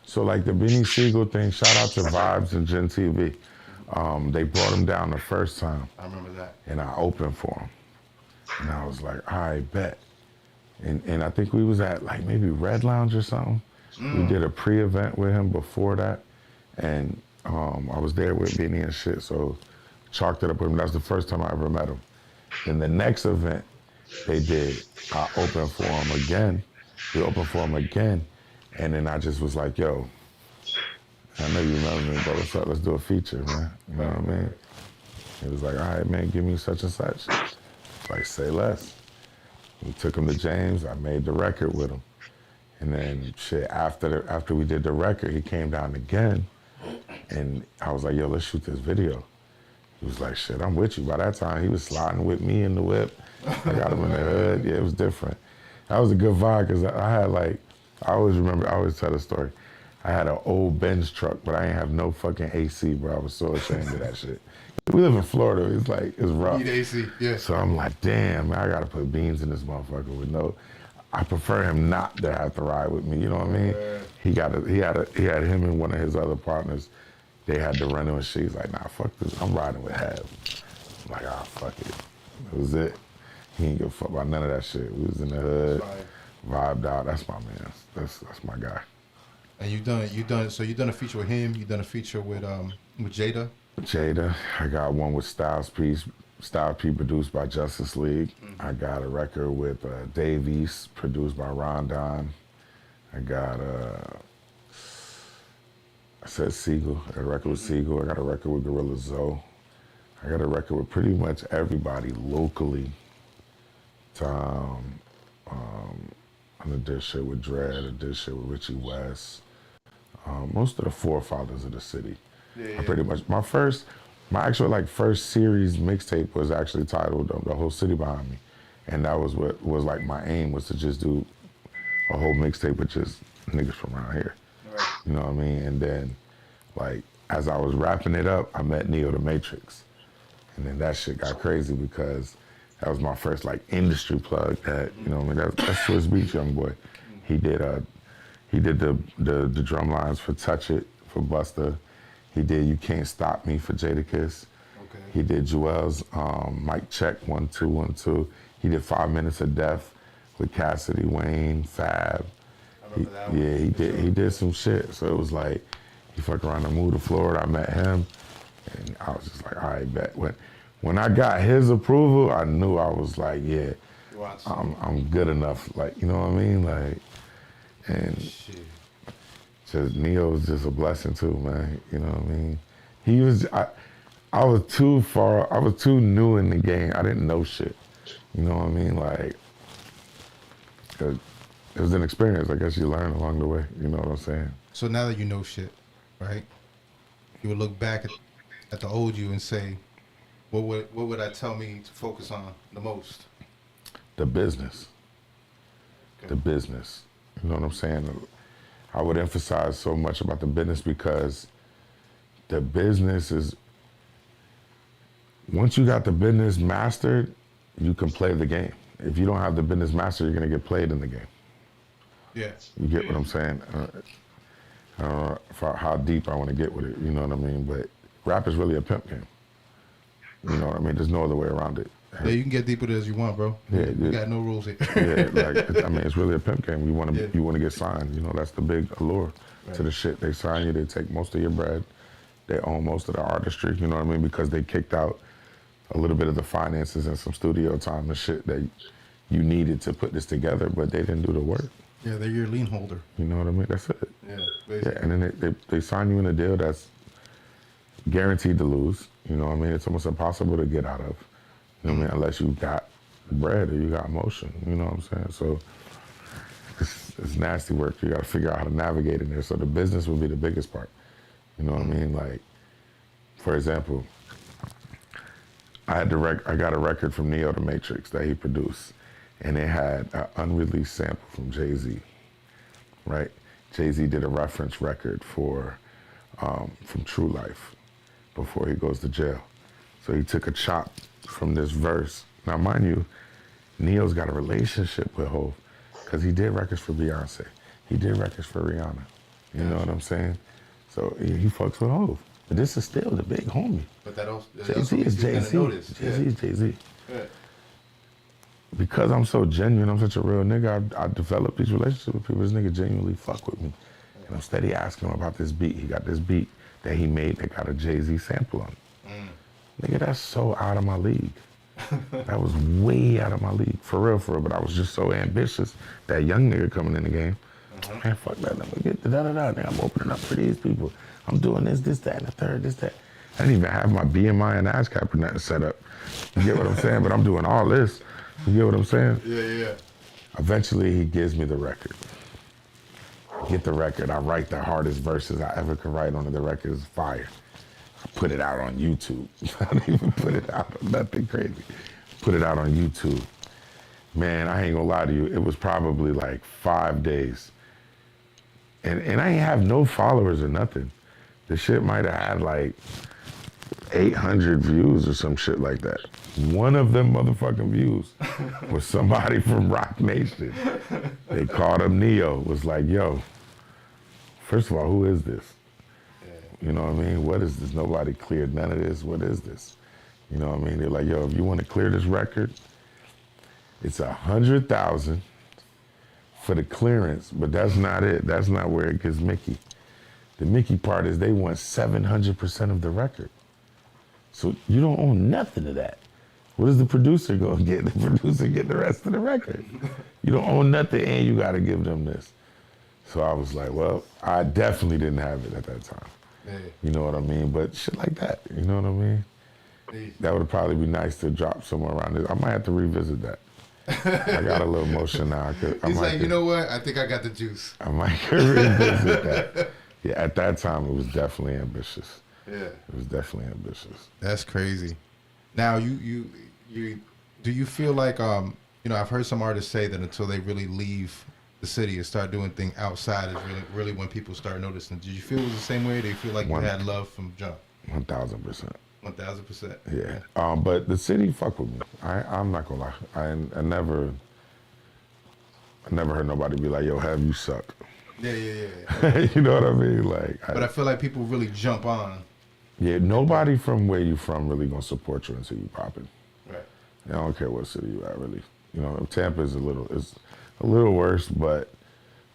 So like the Benny Siegel thing. Shout out to Vibes and Gen TV. They brought him down the first time. I remember that. And I opened for him. And I was like, all right, bet. And I think we was at like maybe Red Lounge or something. We did a pre-event with him before that. And I was there with Benny and shit, so chalked it up with him. That's the first time I ever met him. Then the next event they did, I opened for him again. We opened for him again. And then I just was like, yo, I know you remember me, but what's up? Let's do a feature, man. You know what I mean? He was like, all right, man, give me such and such. Like, say less. We took him to James. I made the record with him. And then shit, after we did the record, he came down again. And I was like, yo, let's shoot this video. He was like, shit, I'm with you. By that time, he was sliding with me in the whip. I got him in the hood. Yeah, it was different. That was a good vibe because I had like, I always tell the story. I had an old Benz truck, but I ain't have no fucking AC, bro. I was so ashamed of that shit. We live in Florida. It's like, it's rough. Need AC, yeah. So I'm like, damn, man, I gotta put beans in this motherfucker with no. I prefer him not to have to ride with me. You know what I mean? Yeah. He had him and one of his other partners. They had to run him and shit. He's like, nah, fuck this. I'm riding with Hab. I'm like, ah, fuck it. That was it. He ain't give a fuck about none of that shit. We was in the hood, vibed out. That's my man. That's my guy. And you've done a feature with him. You've done a feature with Jada. Jada. I got one with Styles P produced by Justice League. I got a record with Dave East produced by Rondon. I got I said Siegel. I got a record with Siegel. I got a record with Gorilla Zoe. I got a record with pretty much everybody locally. Tom. I did shit with Dread. I did shit with Richie West. Most of the forefathers of the city. Yeah. Pretty much my actual like first series mixtape was actually titled The Whole City Behind Me. And that was what was like my aim, was to just do a whole mixtape with just niggas from around here. Right. You know what I mean? And then like as I was wrapping it up, I met Neo the Matrix. And then that shit got crazy because that was my first like industry plug that, you know what I mean? That's Swiss Beats young boy. He did the drum lines for Touch It, for Busta. He did You Can't Stop Me for Jadakiss. Okay. He did Joel's Mic Check 1 2 1 2. He did 5 Minutes of Death with Cassidy, Wayne, Fab. I remember that one. Yeah, he did some shit. So it was like he fucked around and moved to Florida. I met him, and I was just like, all right, bet. When I got his approval, I knew I was like, yeah, I'm good enough. Like, you know what I mean? Like, and Shit. just Neo was just a blessing too, man. You know what I mean? He was. I was too far. I was too new in the game. I didn't know shit. You know what I mean? Like, it was an experience. I guess you learn along the way. You know what I'm saying? So now that you know shit, right? You would look back at the old you and say, what would I tell me to focus on the most? The business. Okay. The business. You know what I'm saying? I would emphasize so much about the business because the business is, once you got the business mastered, you can play the game. If you don't have the business mastered, you're gonna get played in the game. Yeah. You get what I'm saying? I don't know how deep I want to get with it, you know what I mean? But rap is really a pimp game. You know what I mean? There's no other way around it. Yeah, you can get deep with it as you want, bro. Yeah, We got no rules here. Yeah, like, I mean, it's really a pimp game. You want to get signed. You know, that's the big allure to the shit. They sign you, they take most of your bread, they own most of the artistry, you know what I mean? Because they kicked out a little bit of the finances and some studio time and shit that you needed to put this together, but they didn't do the work. Yeah, they're your lien holder. You know what I mean? That's it. Yeah, Yeah, basically. and then they sign you in a deal that's guaranteed to lose. You know what I mean? It's almost impossible to get out of. You know what I mean? Unless you got bread or you got motion. You know what I'm saying? So it's nasty work. You got to figure out how to navigate in there. So the business would be the biggest part. You know what I mean? Like, for example, I got a record from Neo the Matrix that he produced, and it had an unreleased sample from Jay-Z, right? Jay-Z did a reference record for from True Life before he goes to jail. So he took a chop from this verse. Now, mind you, Neo's got a relationship with Hov because he did records for Beyonce. He did records for Rihanna. You know what I'm saying? So he fucks with Hov. But this is still the big homie. But that also Jay-Z is Jay-Z. Jay-Z is Jay-Z. Yeah. Because I'm so genuine, I'm such a real nigga, I developed these relationships with people. This nigga genuinely fuck with me. And I'm steady asking him about this beat. He got this beat that he made that got a Jay-Z sample on it. Nigga, that's so out of my league. That was way out of my league. For real. But I was just so ambitious. That young nigga coming in the game. Man, fuck that. Let me get the da-da-da. Nigga, I'm opening up for these people. I'm doing this, that, and the third, this, that. I didn't even have my BMI and ASCAP or nothing set up. You get what I'm saying? But I'm doing all this. You get what I'm saying? Yeah. Eventually, he gives me the record. I get the record. I write the hardest verses I ever could write on it. The record is fire. I put it out on YouTube. I didn't even put it out on nothing crazy. Put it out on YouTube. Man, I ain't gonna lie to you. It was probably like 5 days. And I ain't have no followers or nothing. The shit might have had like 800 views or some shit like that. One of them motherfucking views was somebody from Rock Nation. They called him Neo, was like, yo, first of all, who is this? You know what I mean? What is this? Nobody cleared none of this. What is this? You know what I mean? They're like, yo, if you want to clear this record, it's 100,000 for the clearance, but that's not it. That's not where it gets Mickey. The Mickey part is they want 700% of the record. So you don't own nothing of that. What is the producer gonna get? The producer get the rest of the record. You don't own nothing and you gotta give them this. So I was like, well, I definitely didn't have it at that time. Yeah. You know what I mean? But shit like that, you know what I mean? Yeah. That would probably be nice to drop somewhere around this. I might have to revisit that. I got a little motion now. He's like, you know what? I think I got the juice. I might revisit that. Yeah, at that time, it was definitely ambitious. Yeah. It was definitely ambitious. That's crazy. Now, you do you feel like I've heard some artists say that until they really leave the city and start doing things outside is really when people start noticing. Did you feel it was the same way? Do you feel like you had love from jump? 1,000%. 1,000%. Yeah. But the city fuck with me. I'm not gonna lie. I never heard nobody be like, yo, have you sucked. Yeah. You know what I mean? Like, But I feel like people really jump on. yeah, nobody from where you from really gonna support you until you popping. Right. I don't care what city you at, really. You know, Tampa is a little worse, but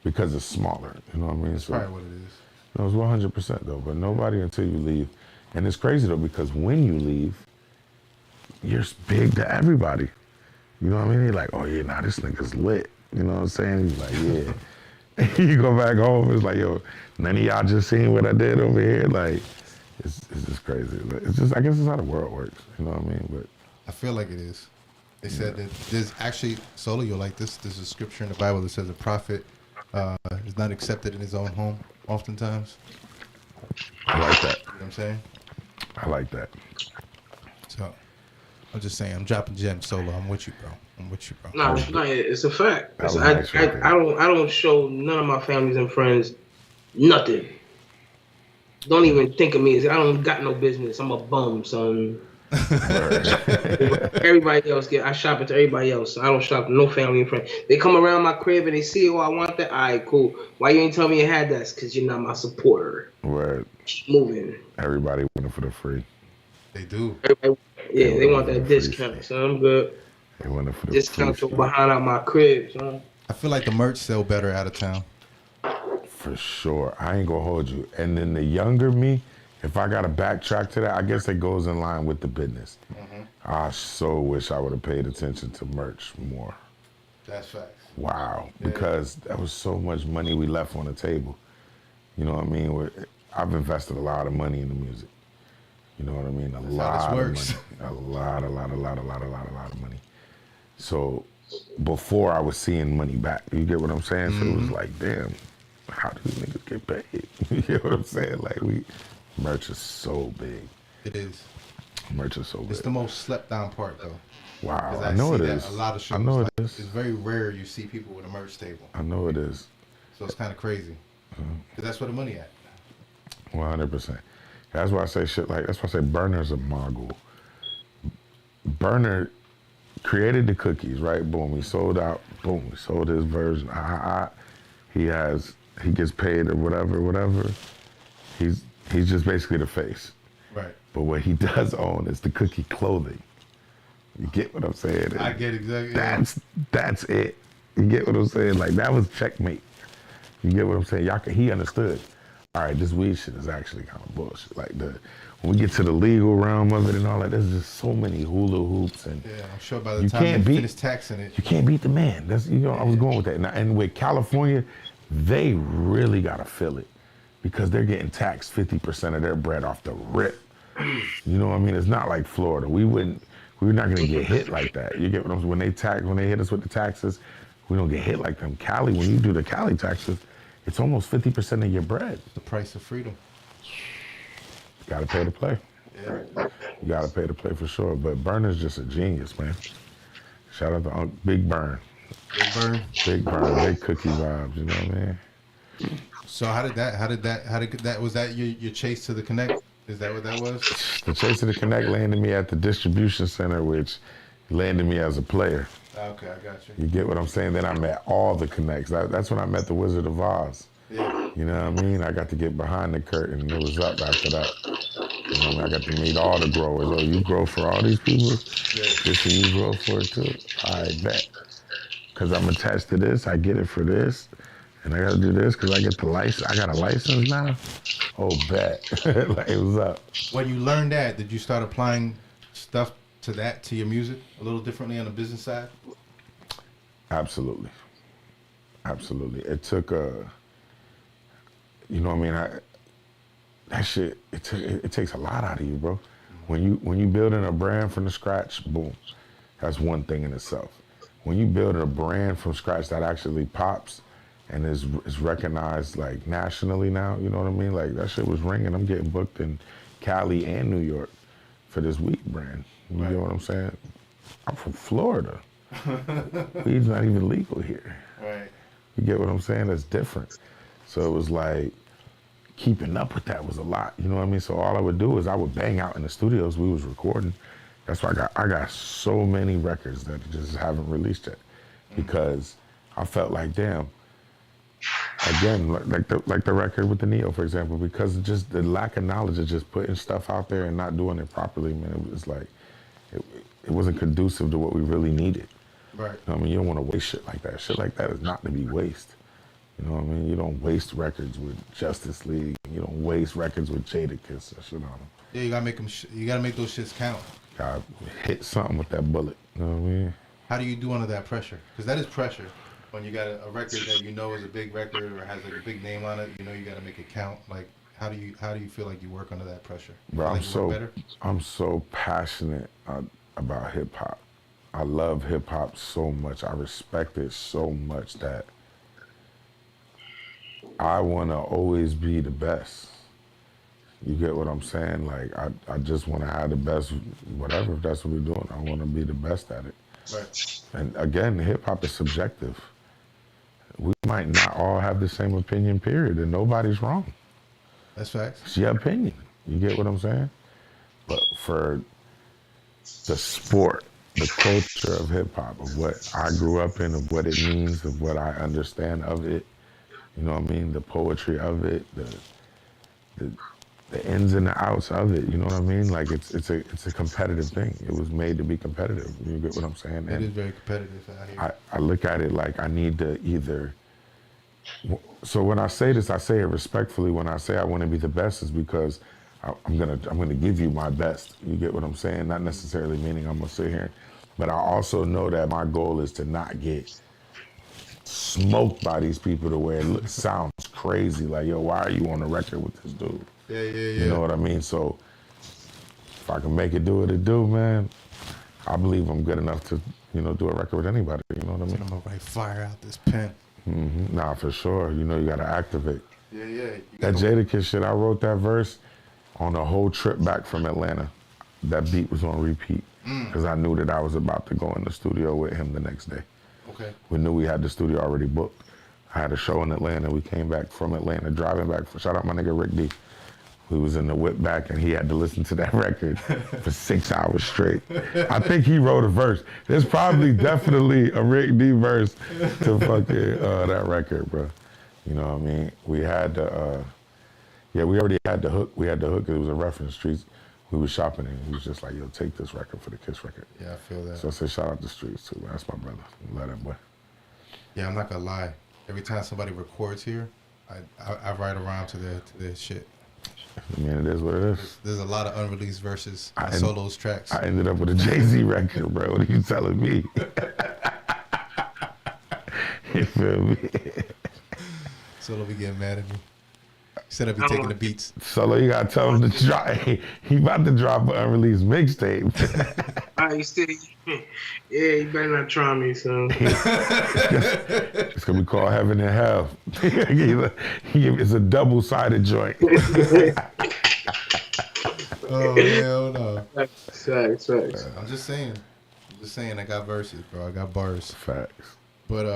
because it's smaller. You know what I mean? That's probably what it is. No, it's 100% though. But nobody until you leave, and it's crazy though because when you leave, you're big to everybody. You know what I mean? They're like, oh yeah, nah, this nigga's lit. You know what I'm saying? He's like, yeah. You go back home, it's like, yo, none of y'all just seen what I did over here. Like, it's just crazy. It's just, I guess it's how the world works. You know what I mean? But I feel like it is. They said that there's actually, Solo, you'll like this. There's a scripture in the Bible that says a prophet is not accepted in his own home oftentimes. I like that. You know what I'm saying? I like that. So, I'm just saying, I'm dropping gems, Solo. I'm with you, bro. No, it's a fact. That was I nice right there. I don't show none of my families and friends nothing. Don't even think of me as I don't got no business. I'm a bum, son. Everybody else I shop it to everybody else. I don't shop to no family and friends. They come around my crib and they see, oh, I want that. All right, cool. Why you ain't tell me you had that? It's because you're not my supporter. Where Keep moving. everybody went for the free. They do. Everybody, yeah, they want that discount, so I'm good. They went for the Discount free to behind out my crib, son. I feel like the merch sell better out of town. For sure. I ain't gonna hold you. And then the younger me, if I gotta backtrack to that, I guess it goes in line with the business. I so wish I would have paid attention to merch more. That's facts. Wow. Because that was so much money we left on the table. You know what I mean? I've invested a lot of money into music. You know what I mean? A lot of money. A lot of money. So before I was seeing money back. You get what I'm saying? So it was like, damn, how do these niggas get paid? You get what I'm saying? Like merch is so big. It is. Merch is so big. It's the most slept down part though. Wow, I know see it that is. A lot of shows. I know it like, is. It's very rare you see people with a merch table. I know it is. So it's kind of crazy. Because that's where the money at. 100%. That's why I say shit like, that's why I say Burner's a mogul. Burner created the cookies, right? Boom, he sold out. Boom, he sold his version. He gets paid or whatever. He's just basically the face. Right. But what he does own is the cookie clothing. You get what I'm saying? I get exactly. That's it. You get what I'm saying? Like that was checkmate. You get what I'm saying? He understood. All right, this weed shit is actually kind of bullshit. Like when we get to the legal realm of it and all that, there's just so many hula hoops and yeah, I'm sure by the time they finish taxing it, you can't beat the man. That's I was going with that. And with California, they really gotta feel it because they're getting taxed 50% of their bread off the rip. You know what I mean? It's not like Florida. We're not gonna get hit like that. You get what I'm saying? When they hit us with the taxes, we don't get hit like them. Cali, when you do the Cali taxes, it's almost 50% of your bread. the price of freedom. You gotta pay to play. Yeah. You gotta pay to play for sure. But Burner's just a genius, man. Shout out to Big Burn. Big Burn, big cookie vibes, you know what I mean? So how did that was that your chase to the Connect? Is that what that was? The chase to the Connect landed me at the distribution center, which landed me as a player. Okay, I got you. You get what I'm saying? Then I met all the Connects. That's when I met the Wizard of Oz. Yeah. You know what I mean? I got to get behind the curtain and it was up after that. You know what I mean? I got to meet all the growers. Oh, you grow for all these people? Yeah. This and you grow for it too? I bet. Because I'm attached to this, I get it for this. And I got to do this because I get the license. I got a license now? Oh, bet. Like, it was up. When you learned that, did you start applying stuff to your music a little differently on the business side? Absolutely. It took you know what I mean? That shit, it takes a lot out of you, bro. When you building a brand from the scratch, boom, that's one thing in itself. When you build a brand from scratch that actually pops and is recognized like nationally now, you know what I mean? Like that shit was ringing. I'm getting booked in Cali and New York for this weed brand. You know what I'm saying? I'm from Florida. Weed's not even legal here. Right. You get what I'm saying? That's different. So it was like keeping up with that was a lot. You know what I mean? So all I would do is I would bang out in the studios we was recording. That's why I got so many records that just haven't released yet because I felt like, damn, again, like the record with the Neo, for example, because of just the lack of knowledge of just putting stuff out there and not doing it properly, man, it was like, it wasn't conducive to what we really needed. Right. I mean, you don't want to waste shit like that. Shit like that is not to be waste. You know what I mean? You don't waste records with Justice League. You don't waste records with Jadakiss and shit on them. Yeah, you gotta make them. You gotta make those shits count. Gotta hit something with that bullet. You know what I mean? How do you do under that pressure? Because that is pressure. When you got a record that you know is a big record or has like a big name on it, you know you got to make it count. Like, how do you feel like you work under that pressure? Bro, Like I'm so passionate about hip hop. I love hip hop so much. I respect it so much that I want to always be the best. You get what I'm saying? Like, I just want to have the best, whatever, if that's what we're doing. I want to be the best at it. Right. And again, hip hop is subjective. We might not all have the same opinion, period, and nobody's wrong. That's facts. It's your opinion. You get what I'm saying? But for the sport, the culture of hip hop, of what I grew up in, of what it means, of what I understand of it, you know what I mean? The poetry of it, the ins and the outs of it, you know what I mean? Like it's a competitive thing. It was made to be competitive. You get what I'm saying? It is very competitive out here. I look at it like I need to either. So when I say this, I say it respectfully. When I say I want to be the best, is because I'm gonna give you my best. You get what I'm saying? Not necessarily meaning I'm gonna sit here, but I also know that my goal is to not get smoked by these people to where it sounds crazy. Like, yo, why are you on the record with this dude? Yeah. You know what I mean? So if I can make it do what it do, man, I believe I'm good enough to, do a record with anybody. You know what I mean? I'm gonna write fire out this pen. Mm-hmm. Nah, for sure. You got to activate. Yeah. That Jadakiss shit, I wrote that verse on the whole trip back from Atlanta. That beat was on repeat because I knew that I was about to go in the studio with him the next day. Okay. We knew we had the studio already booked. I had a show in Atlanta. We came back from Atlanta, driving back. Shout out my nigga Rick D. We was in the whip back and he had to listen to that record for 6 hours straight. I think he wrote a verse. There's probably definitely a Rick D verse to fucking that record, bro. You know what I mean? We had the, we already had the hook. We had the hook. It was a reference. Streets. We was shopping and he was just like, yo, take this record for the Kiss record. Yeah, I feel that. So I said, shout out the Streets too, man. That's my brother. Love that boy. Yeah, I'm not gonna lie. Every time somebody records here, I write around to their shit. I mean, it is what it is. There's a lot of unreleased verses on solos tracks. I ended up with a Jay-Z record, bro. What are you telling me? You feel me? Solo be getting mad at me. He said I'd be taking the beats. Solo, you gotta tell him to drop. He about to drop an unreleased mixtape. You still, you better not try me, son. It's gonna be called Heaven and Hell. It's a double-sided joint. Oh hell no! Facts. I'm just saying, I got verses, bro. I got bars. Facts. But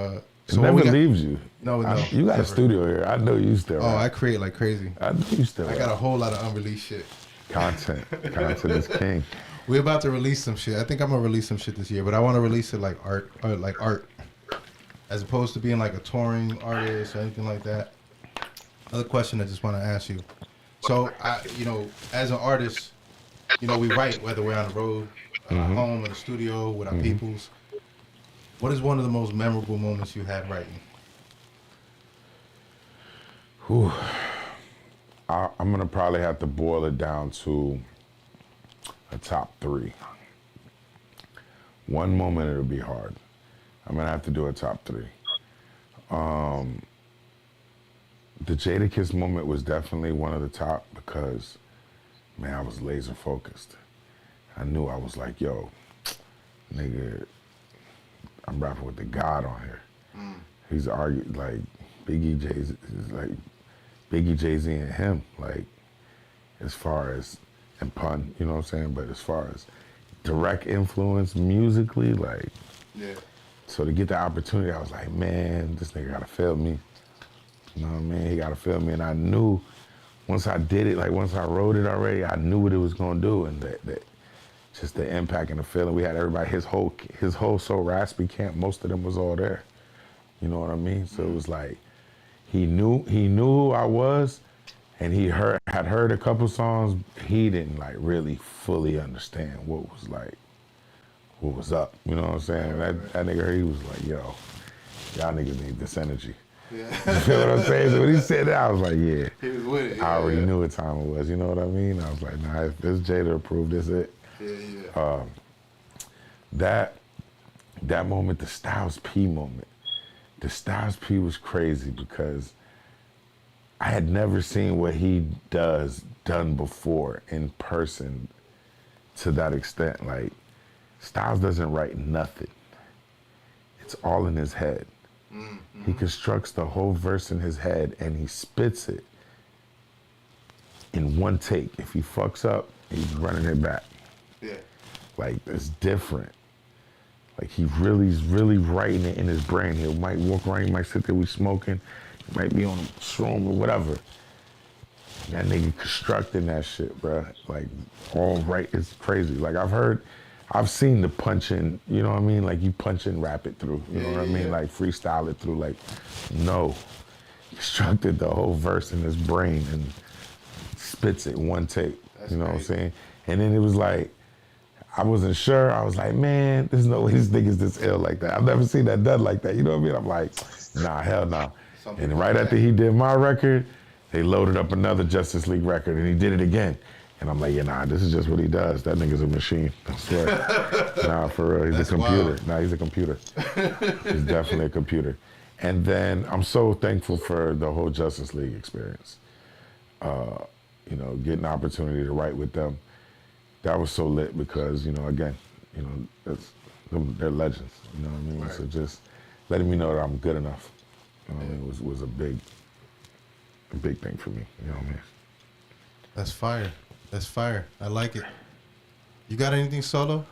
it never leaves you. No. You got never. a studio here. I know you still. Oh, right? I create like crazy. I know you still. I got a whole lot of unreleased shit. Content is king. We're about to release some shit. I think I'm gonna release some shit this year, but I want to release it like art, as opposed to being like a touring artist or anything like that. Another question I just want to ask you. So, as an artist, we write whether we're on the road, at home, in the studio, with our peoples. What is one of the most memorable moments you had writing? Whew. I'm gonna probably have to boil it down to a top 3. One moment it'll be hard. I'm gonna have to do a top 3. The Jadakiss moment was definitely one of the top because, man, I was laser focused. I knew I was like, yo, nigga, I'm rapping with the God on here. He's arguing like Biggie, Jay-Z and him, like, as far as, and pun, you know what I'm saying? But as far as direct influence musically, like, yeah. So to get the opportunity, I was like, man, this nigga gotta feel me. You know what I mean? He gotta feel me. And I knew once I did it, like once I wrote it already, I knew what it was gonna do. And that just the impact and the feeling. We had everybody, his whole So Raspy camp, most of them was all there. You know what I mean? So it was like, he knew who I was, and he had heard a couple songs. He didn't like really fully understand what was up. You know what I'm saying? That nigga, he was like, yo, y'all niggas need this energy. Yeah. You feel what I'm saying? So when he said that, I was like, yeah. He was with it. Yeah, I already knew what time it was. You know what I mean? I was like, nah, if this Jada approved, this it. Yeah. That moment, the Styles P moment. The Styles P was crazy because I had never seen what he done before in person to that extent. Like, Styles doesn't write nothing. It's all in his head. Mm-hmm. He constructs the whole verse in his head and he spits it in one take. If he fucks up, he's running it back. Yeah. Like, it's different. Like, he's really writing it in his brain. He might walk around, he might sit there, we smoking, he might be on a shroom or whatever. That nigga constructing that shit, bro. Like, all right, it's crazy. Like, I've seen the punching, you know what I mean? Like, you punch and rap it through, you know what I mean? Like, freestyle it through, like, no. He constructed the whole verse in his brain and spits it one take, you know what I'm saying? And then it was like, I wasn't sure. I was like, man, there's no way this nigga's this ill like that. I've never seen that done like that, you know what I mean? I'm like, nah, hell no. And right after he did my record, they loaded up another Justice League record and he did it again. And I'm like, yeah, nah, this is just what he does. That nigga's a machine, I swear. Nah, for real, he's a computer. Wild. Nah, he's a computer. He's definitely a computer. And then I'm so thankful for the whole Justice League experience. You know, getting the opportunity to write with them. That was so lit because, you know, again, you know, they're legends, you know what I mean? Right. So just letting me know that I'm good enough, you know what I mean, was a big thing for me, you know what I mean? That's fire. That's fire. I like it. You got anything solo?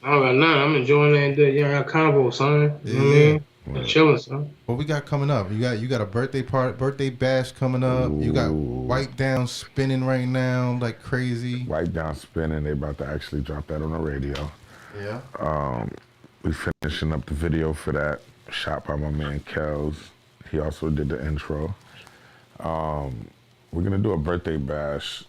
I don't got none. I'm enjoying that combo, son. You know what I mean? I'm chilling, son. What we got coming up? You got a birthday bash coming up. Ooh. You got Wipe Down spinning right now like crazy. Wipe Down spinning. They about to actually drop that on the radio. Yeah. We finishing up the video for that. Shot by my man Kels. He also did the intro. We're gonna do a birthday bash.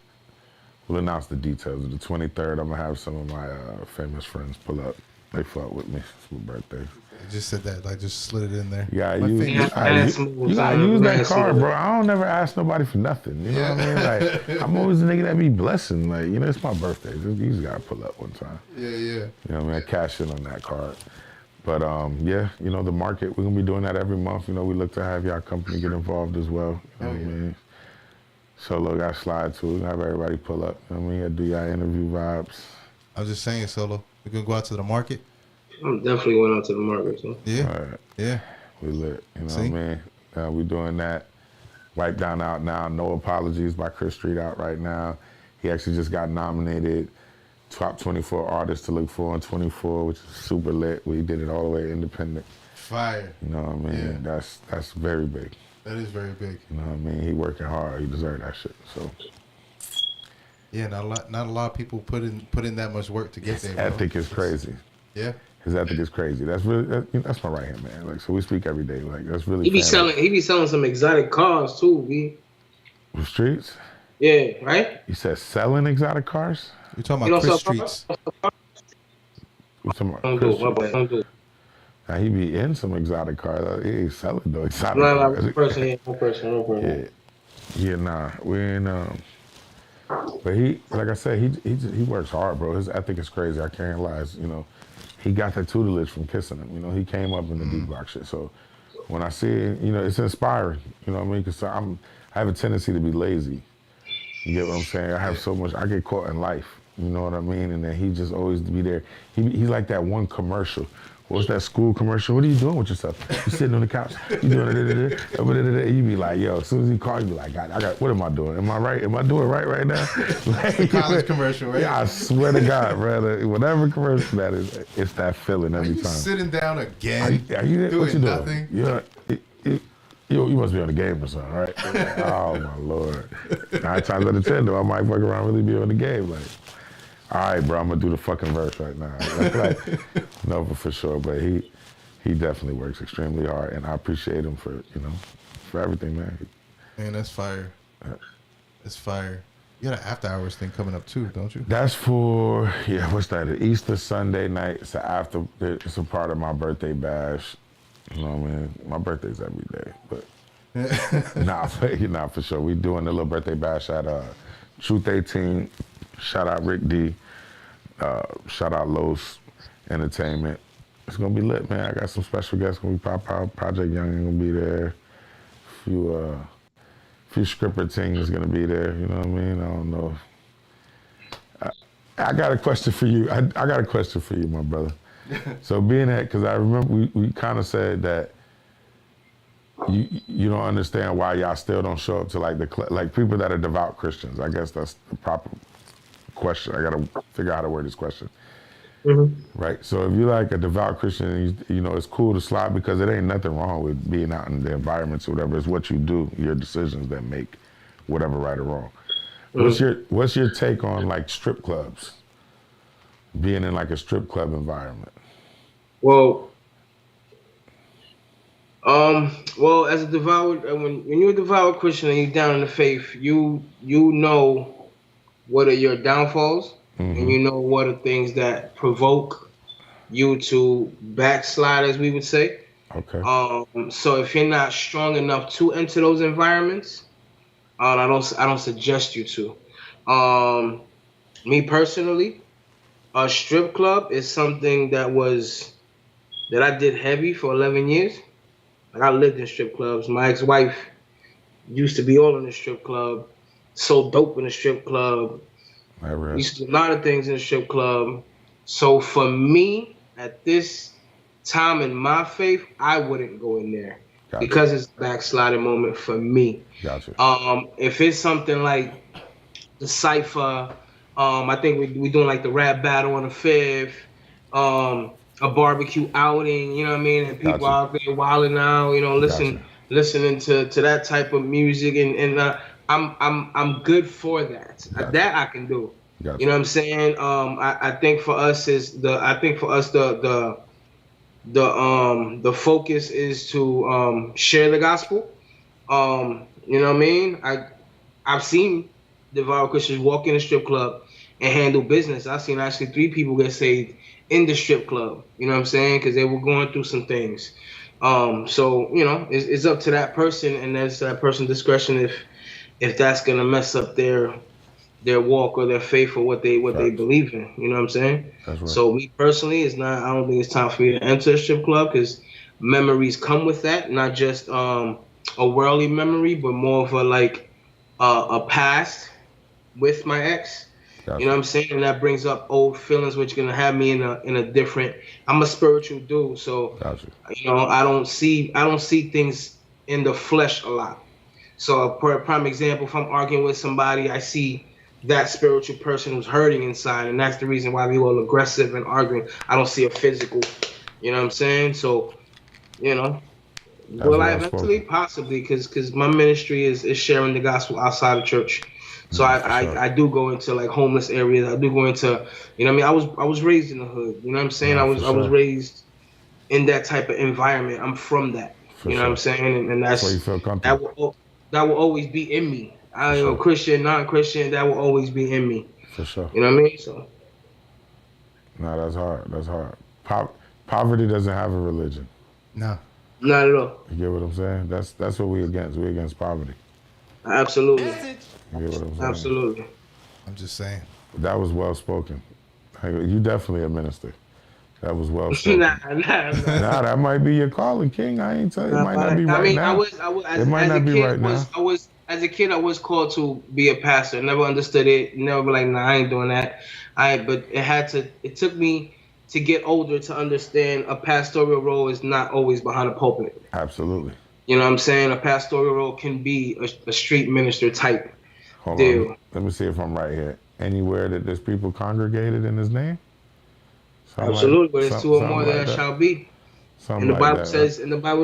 We'll announce the details. The 23rd, I'm gonna have some of my famous friends pull up. They fought with me. It's my birthday. I just said that, like just slid it in there. Yeah, you gotta use that card, bro. I don't never ask nobody for nothing. You know what I mean? Like, I'm always the nigga that be blessing. Like, you know, it's my birthday. You just gotta pull up one time. Yeah. You know what I mean? I cash in on that card. But yeah, you know, the market, we're gonna be doing that every month. You know, we look to have y'all company get involved as well. You know what I mean? Solo got slide too. Have everybody pull up. You know what I mean? Do y'all interview vibes. I was just saying, Solo, we're gonna go out to the market. I'm definitely going out to the market, so. Yeah. Right. Yeah. We lit. You know what I mean? We doing that. Wipe Down out now. No Apologies by Chris Street out right now. He actually just got nominated top 24 artists to look for in 24, which is super lit. We did it all the way independent. Fire. You know what I mean? Yeah. That's very big. That is very big. You know what I mean? He working hard. He deserved that shit. So. Yeah, not a lot of people put in that much work to get there. Bro. Ethic is crazy. Yeah. His ethic is crazy. That's really that's my right hand man. Like, so we speak every day. Like, that's really. He be selling some exotic cars too, B. The streets. Yeah, right. You said selling exotic cars. You talking about Chris Streets? We talking about Chris Streets. Now he be in some exotic cars. He ain't selling no exotic cars. One person. Yeah, nah. We ain't. But he, like I said, he works hard, bro. His ethic is crazy. I can't lie. You know, he got that tutelage from kissing him. You know, he came up in the deep block shit. So when I see it, you know, it's inspiring. You know what I mean? Because I have a tendency to be lazy. You get what I'm saying? I have so much. I get caught in life. You know what I mean? And then he just always be there. He's like that one commercial. What's that school commercial? What are you doing with yourself? You sitting on the couch. You doing it. You be like, yo, as soon as he calls, you be like, God, what am I doing? Am I right? Am I doing right now? Like, college commercial, right? Yeah, I swear to God, brother. Whatever commercial that is, it's that feeling every time. Sitting down again? Are you doing what you nothing? Doing? You must be on the game or something, right? Oh, my Lord. 9 times out of 10, though, I might fuck around really be on the game. Like, all right, bro, I'm going to do the fucking verse right now. Like, no, but for sure. But he definitely works extremely hard, and I appreciate him for for everything, man. Man, that's fire. That's fire. You got an after hours thing coming up too, don't you? That's for what's that? Easter Sunday night. It's It's a part of my birthday bash. You know what I mean? My birthday's every day, but nah, for sure. We doing a little birthday bash at Truth 18. Shout out Rick D. Shout out Los Entertainment. It's gonna be lit, man. I got some special guests gonna be pop out. Project Young gonna be there. Few scripper ting is gonna be there. You know what I mean? I don't know. I got a question for you. I got a question for you, my brother. So being that, because I remember we kind of said that you don't understand why y'all still don't show up to like people that are devout Christians. I guess that's the proper question. I gotta figure out how to word this question. Mm-hmm. Right. So if you're like a devout Christian, it's cool to slide because it ain't nothing wrong with being out in the environments or whatever. It's what you do, your decisions that make whatever right or wrong. Mm-hmm. What's your take on like strip clubs? Being in like a strip club environment. Well, as a devout, when you're a devout Christian and you're down in the faith, you know what are your downfalls, mm-hmm. and you know what are things that provoke you to backslide, as we would say. Okay. So if you're not strong enough to enter those environments, I don't suggest you to. Me personally, a strip club is something that I did heavy for 11 years. Like I lived in strip clubs. My ex-wife used to be all in the strip club, sold dope in the strip club. Used to do a lot of things in the strip club. So for me, at this time in my faith, I wouldn't go in there because it's a backsliding moment for me. Gotcha. If it's something like the Cypher, I think we're doing like the rap battle on the 5th, a barbecue outing, you know what I mean? And people out there wilding out, listening to that type of music, and I'm good for that. That I can do. You know what I'm saying? I think for us the focus is to share the gospel. You know what I mean? I've seen devout Christians walk in a strip club and handle business. I've seen actually 3 people get saved in the strip club. You know what I'm saying? Because they were going through some things. So it's up to that person, and that's that person's discretion if that's gonna mess up their walk or their faith or what they believe in. You know what I'm saying? That's right. So me personally, I don't think it's time for you to enter a strip club because memories come with that, not just a worldly memory, but more of a past with my ex. Gotcha. You know what I'm saying? And that brings up old feelings, which are gonna have me in a different. I'm a spiritual dude, so gotcha. I don't see things in the flesh a lot. So for a prime example, if I'm arguing with somebody, I see that spiritual person who's hurting inside, and that's the reason why we all aggressive and arguing. I don't see a physical. You know what I'm saying? So, will I eventually? Possibly, because my ministry is sharing the gospel outside of church. So I do go into like homeless areas. I do go into, I was raised in the hood. You know what I'm saying? I was raised in that type of environment. I'm from that. What I'm saying? And that's where you feel comfortable. That will always be in me. Christian, non-Christian, that will always be in me. For sure. You know what I mean? So. No, that's hard. That's hard. Poverty doesn't have a religion. No. Not at all. You get what I'm saying? That's what we against. We against poverty. Absolutely. You get what I'm saying? Absolutely. I'm just saying. That was well spoken. You definitely a minister. That was well spoken. Nah, that might be your calling, King. I ain't telling you. It might not be right now. It might not be right now. As a kid, I was called to be a pastor. Never understood it. Never be like, nah, I ain't doing that. But it took me to get older to understand a pastoral role is not always behind a pulpit. Absolutely. You know what I'm saying? A pastoral role can be a street minister type Hold deal. On. Let me see if I'm right here. Anywhere that there's people congregated in his name? Absolutely, but it's 2 or more that shall be. And the Bible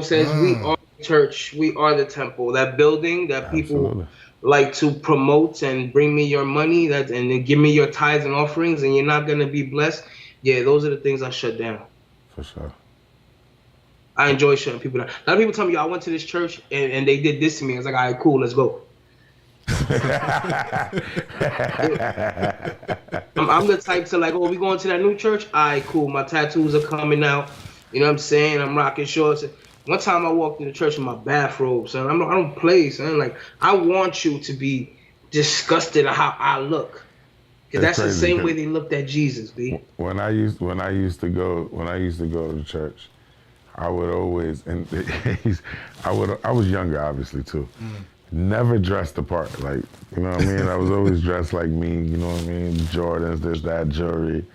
says, we are the church, we are the temple. That building that people like to promote and bring me your money, and then give me your tithes and offerings, and you're not gonna be blessed. Yeah, those are the things I shut down. For sure. I enjoy shutting people down. A lot of people tell me, yo, I went to this church and they did this to me. I was like, all right, cool, let's go. I'm the type to like, oh, we going to that new church? All right, cool. My tattoos are coming out. You know what I'm saying? I'm rocking shorts. One time I walked in the church in my bathrobe, son. I don't play, son. Like, I want you to be disgusted at how I look. Because that's the same way they looked at Jesus, B. When I used to go to church, I would always, and I was younger, obviously, too. Never dressed the part, like, you know what I mean? I was always dressed like me, you know what I mean? Jordans, this, that, jewelry,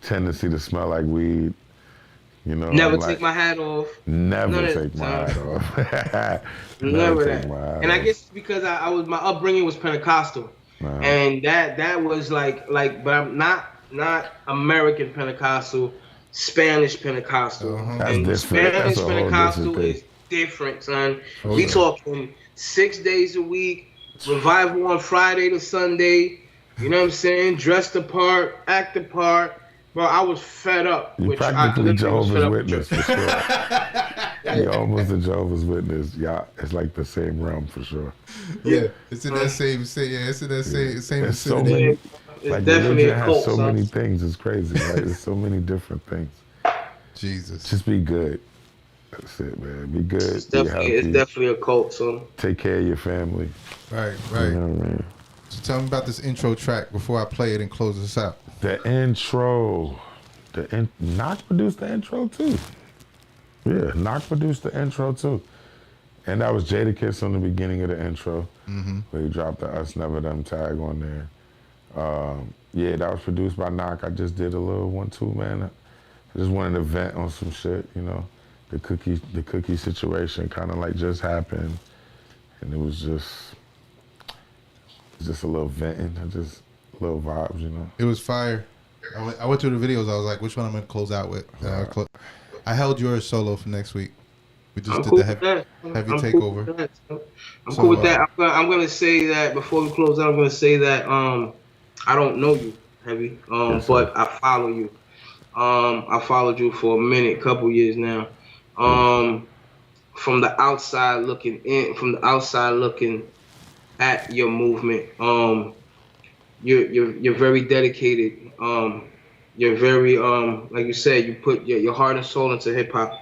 tendency to smell like weed, you know? Never take my hat off. Never take my hat off. Never take my hat off. And I guess because my upbringing was Pentecostal. And that was like, but I'm not American Pentecostal, Spanish Pentecostal. That's and different. Spanish That's Pentecostal is different, son. We talking 6 days a week, revival on Friday to Sunday. You know what I'm saying? Dress the part, act the part. Bro, I was fed up. You practically Jehovah's Witness for sure. You're almost a Jehovah's Witness. Yeah, it's like the same realm for sure. Yeah, it's in that same. Yeah, it's in that same. It's so many. Like religion has so many things. It's crazy, right? There's so many different things. Jesus. Just be good. That's it, man. Be good. It's definitely a cult, so. Take care of your family. Right. You know what I mean? So tell me about this intro track before I play it and close this out. The intro. Knock produced the intro too. Yeah, Knock produced the intro too. And that was Jadakiss on the beginning of the intro, where he dropped the Us Never Them tag on there. Yeah, that was produced by Knock. I just did a little 1-2, man. I just wanted to vent on some shit, you know. The cookie situation kind of like just happened, and it was just a little venting, just little vibes, you know. It was fire. I went through the videos. I was like, which one I'm gonna close out with? I held yours solo for next week. We just did the heavy takeover. I'm cool with that. I'm gonna say that before we close out. I'm gonna say that I don't know you, Heavy, but I follow you. I followed you for a minute, couple years now. From the outside looking at your movement, you're very dedicated. You're very like you said, you put your heart and soul into hip hop.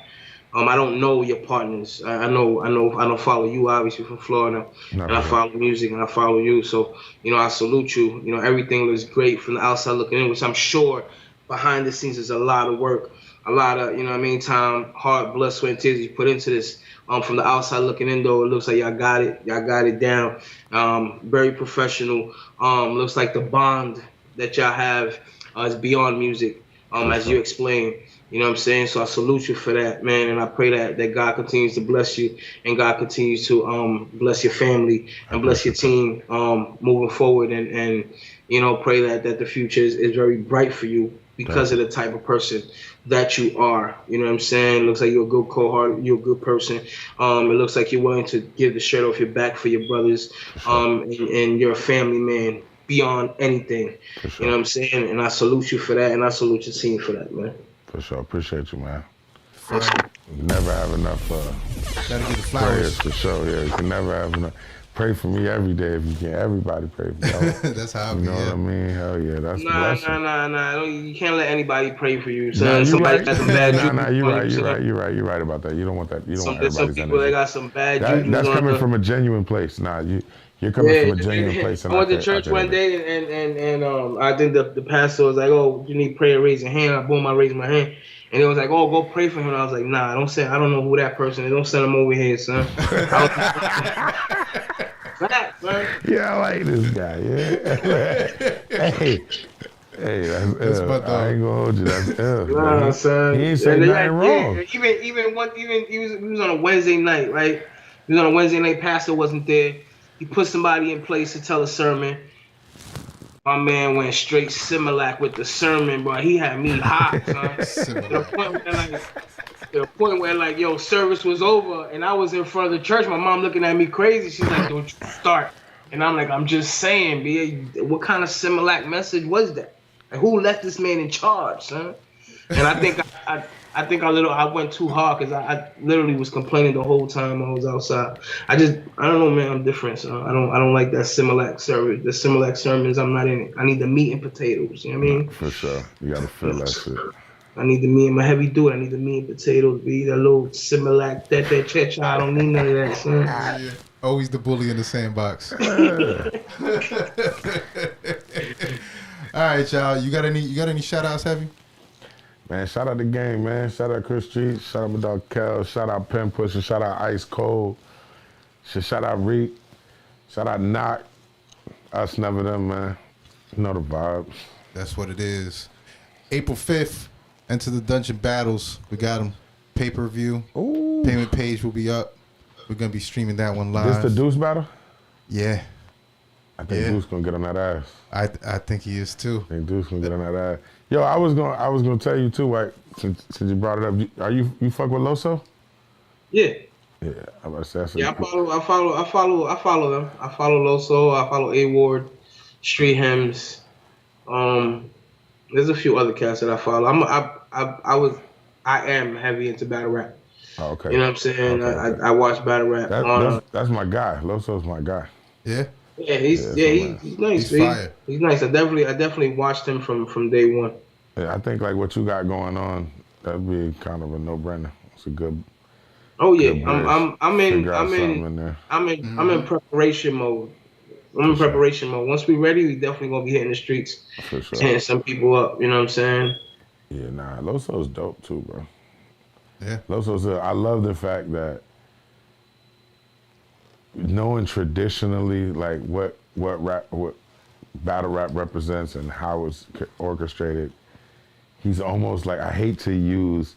I don't know your partners. I don't follow you, obviously, from Florida. And I follow music and I follow you. So, you know, I salute you. You know, everything looks great from the outside looking in, which I'm sure behind the scenes is a lot of work, a lot of, you know what I mean, time, heart, blood, sweat, and tears you put into this. From the outside looking in, though, it looks like y'all got it down. Very professional. Looks like the bond that y'all have is beyond music, as you explained. You know what I'm saying? So I salute you for that, man, and I pray that God continues to bless you and God continues to bless your family and bless your team moving forward, and you know, pray that the future is very bright for you because of the type of person that you are. You know what I'm saying? It looks like you're a good cohort, you're a good person. It looks like you're willing to give the shirt off your back for your brothers, and you're a family man beyond anything. Sure. You know what I'm saying? And I salute you for that, and I salute your team for that, man. For sure. Appreciate you, man. You never have enough prayers for sure. Yeah, you can never have enough. Pray for me every day if you can. Everybody pray for me. That's how I You know what I mean? Hell yeah, that's Nah. You can't let anybody pray for you. So somebody got some bad juju. You're right about that. You don't want that. You don't want everybody's some people that got some bad juju. That's coming from a genuine place. Nah, you're coming from a genuine place. I went to church one day and I think the pastor was like, "Oh, you need prayer, raise your hand." I raised my hand. And it was like, "Oh, go pray for him." And I was like, "Nah, don't say. I don't know who that person is. Don't send him over here, son." Fact, man. Yeah, I like this guy. Yeah. Hey, that's ill. I ain't gonna hold you. That's ill. Nah, son. He ain't saying nothing wrong. He was on a Wednesday night, right? He was on a Wednesday night. Pastor wasn't there. He put somebody in place to tell a sermon. My man went straight Similac with the sermon, bro. He had me hot, son. to the point where, like, yo, service was over, and I was in front of the church. My mom looking at me crazy. She's like, "Don't you start." And I'm like, "I'm just saying, B, what kind of Similac message was that? Like, who left this man in charge, son?" And I think I think I went too hard because I literally was complaining the whole time I was outside. I don't know, man. I'm different, so I don't like that Similac service. The Similac sermons, I'm not in it. I need the meat and potatoes. You know what I mean? For sure. You gotta feel that shit. I need the meat. I'm a heavy dude. I need the meat and potatoes. Be that little Similac, that checha. I don't need none of that, son. Yeah. Always the bully in the sandbox. All right, y'all. You got any shout outs, Heavy? Man, shout out the game, man. Shout out Chris Street. Shout out my dog Kel. Shout out Pen Pusher. Shout out Ice Cold. Shout out Reek. Shout out Knock. Us never them, man. You know the vibes. That's what it is. April 5th, Enter the Dungeon Battles. We got them. Pay-per-view. Ooh. Payment page will be up. We're going to be streaming that one live. This the Deuce battle? Yeah. I think Deuce gonna get on that ass. I think he is too. I think Deuce gonna get on that ass. Yo, I was gonna tell you too, like since you brought it up. Are you fuck with Loso? Yeah. Yeah, I'm about to say. Yeah, I follow them. I follow Loso. I follow A Ward, Street Hems. There's a few other cats that I follow. I am heavy into battle rap. Oh, okay. You know what I'm saying? Okay. I watch battle rap. That's my guy. Loso's my guy. Yeah. Yeah, he's nice. He's fire. He's nice. I definitely watched him from day one. Yeah, I think like what you got going on, that'd be kind of a no-brainer. It's a good. Oh yeah, good I'm in preparation mode. I'm in preparation mode. Once we're ready, we definitely gonna be hitting the streets, For sure. hitting some people up. You know what I'm saying? Yeah, nah, Loso's dope too, bro. Yeah. I love the fact that knowing traditionally like what battle rap represents and how it's orchestrated, he's almost like, I hate to use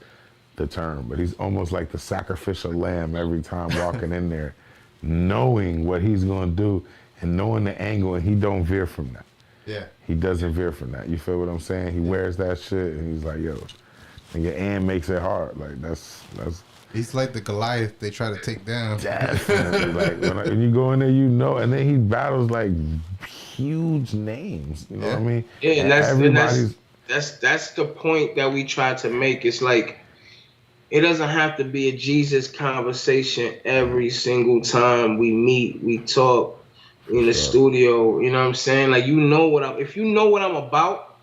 the term, but he's almost like the sacrificial lamb every time walking in there, knowing what he's gonna do and knowing the angle, and he don't veer from that. Yeah. He doesn't veer from that. You feel what I'm saying? He wears that shit and he's like, yo, and makes it hard. Like that's He's like the Goliath they try to take down. definitely like when you go in there, you know, and then he battles like huge names. You know what I mean? Yeah, and everybody's that's the point that we try to make. It's like it doesn't have to be a Jesus conversation every single time we meet, we talk in the studio. You know what I'm saying? Like if you know what I'm about,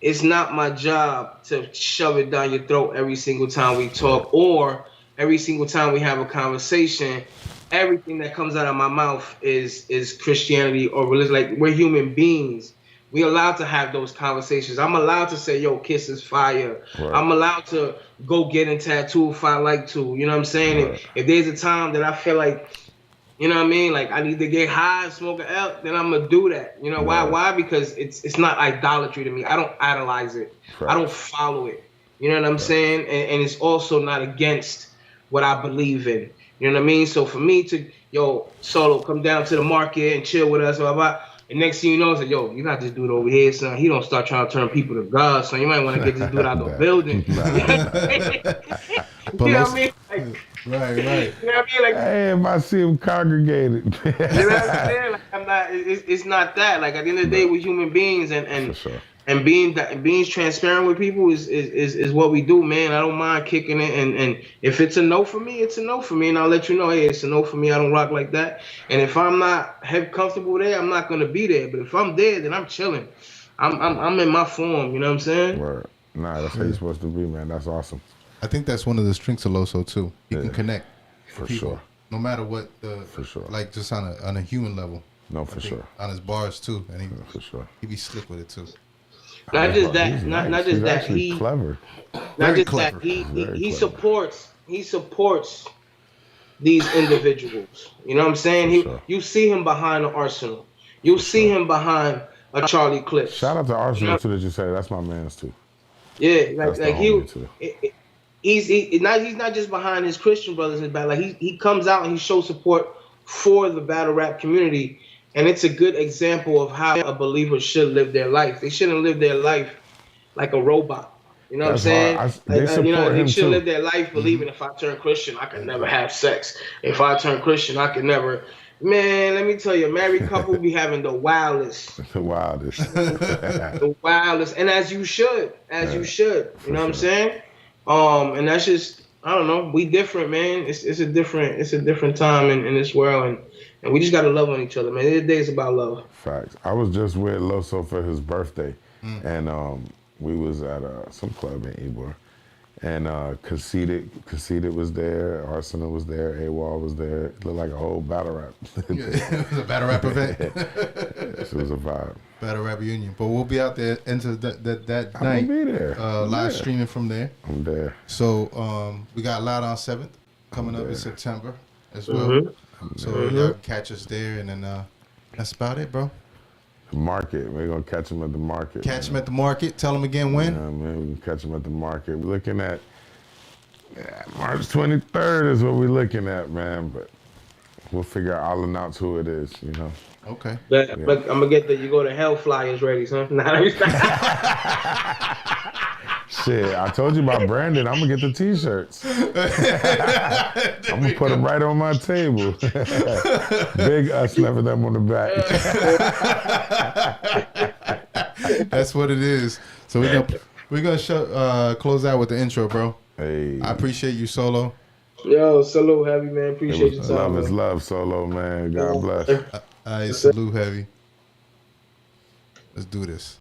it's not my job to shove it down your throat every single time we talk or every single time we have a conversation. Everything that comes out of my mouth is Christianity or religion. Like, we're human beings. We allowed to have those conversations. I'm allowed to say, yo, Kiss is fire. Right. I'm allowed to go get in tattoo if I like to. You know what I'm saying? Right. If there's a time that I feel like, you know what I mean? Like, I need to get high and smoke an L, then I'm going to do that. You know why? Why? Because it's not idolatry to me. I don't idolize it. Right. I don't follow it. You know what I'm saying? And it's also not against what I believe in. You know what I mean? So for me to, yo, Solo, come down to the market and chill with us, blah, blah. And next thing you know, it's like, yo, you got this dude over here, son. He don't start trying to turn people to God, son. You might want to get this dude out the building. You know what I mean? Like, Right. You know what I mean? Like, hey, if I see him congregated. You know what I'm saying? Like, it's not that. Like, at the end of the day, we're human beings, and being transparent with people is what we do, man. I don't mind kicking it, and if it's a no for me, it's a no for me, and I'll let you know, hey, it's a no for me. I don't rock like that. And if I'm not comfortable there, I'm not gonna be there. But if I'm there, then I'm chilling. I'm in my form. You know what I'm saying? Word. Nah, that's how you're supposed to be, man. That's awesome. I think that's one of the strengths of Loso too. He can connect for people, sure. no matter what like just on a human level. No, for sure. On his bars too, and for sure. He be slick with it too. Not just that. Not just He's that. Actually clever. Not just that. He supports these individuals. You know what I'm saying? You see him behind the Arsenal. You see him behind a Charlie Clips. Shout out to Arsenal too that you say. That's my man's too. Yeah, he's not just behind his Christian brothers in battle. Like he comes out and he shows support for the battle rap community, and it's a good example of how a believer should live their life. They shouldn't live their life like a robot. You know what I'm saying? They should live their life believing if I turn Christian, I can never have sex. If I turn Christian, I can never. Man, let me tell you, a married couple be having the wildest. The wildest. The wildest. And as you should. You know what I'm saying? And that's just, I don't know. We different, man. It's a different time in this world, and we just gotta love on each other, man. This day is about love. Facts. I was just with Loso for his birthday, and we was at some club in Ybor, and Conceited was there, Arsenal was there, AWOL was there. It looked like a whole battle rap. It was a battle rap event. It was a vibe. Battle rap reunion. But we'll be out there into that I'm night. gonna be there. Live streaming from there. I'm there. So we got Loud on 7th coming up in September as well. So y'all can catch us there, and then that's about it, bro. The market. We're gonna catch them at the market. Catch them at the market. Tell them again when. Yeah, man, we can catch them at the market. We're looking at March 23rd is what we're looking at, man. But we'll figure out, I'll announce who it is, you know. Okay. But I'm gonna get the You Go to Hell flyers ready, son. Shit, I told you about Brandon. I'm gonna get the T-shirts. I'm gonna put them right on my table. Big us, never them on the back. That's what it is. So we're gonna close out with the intro, bro. Hey, I appreciate you, Solo. Yo, salute, Heavy, man. Appreciate your time. Love is love, Solo, man. God bless. Salute, Heavy. Let's do this.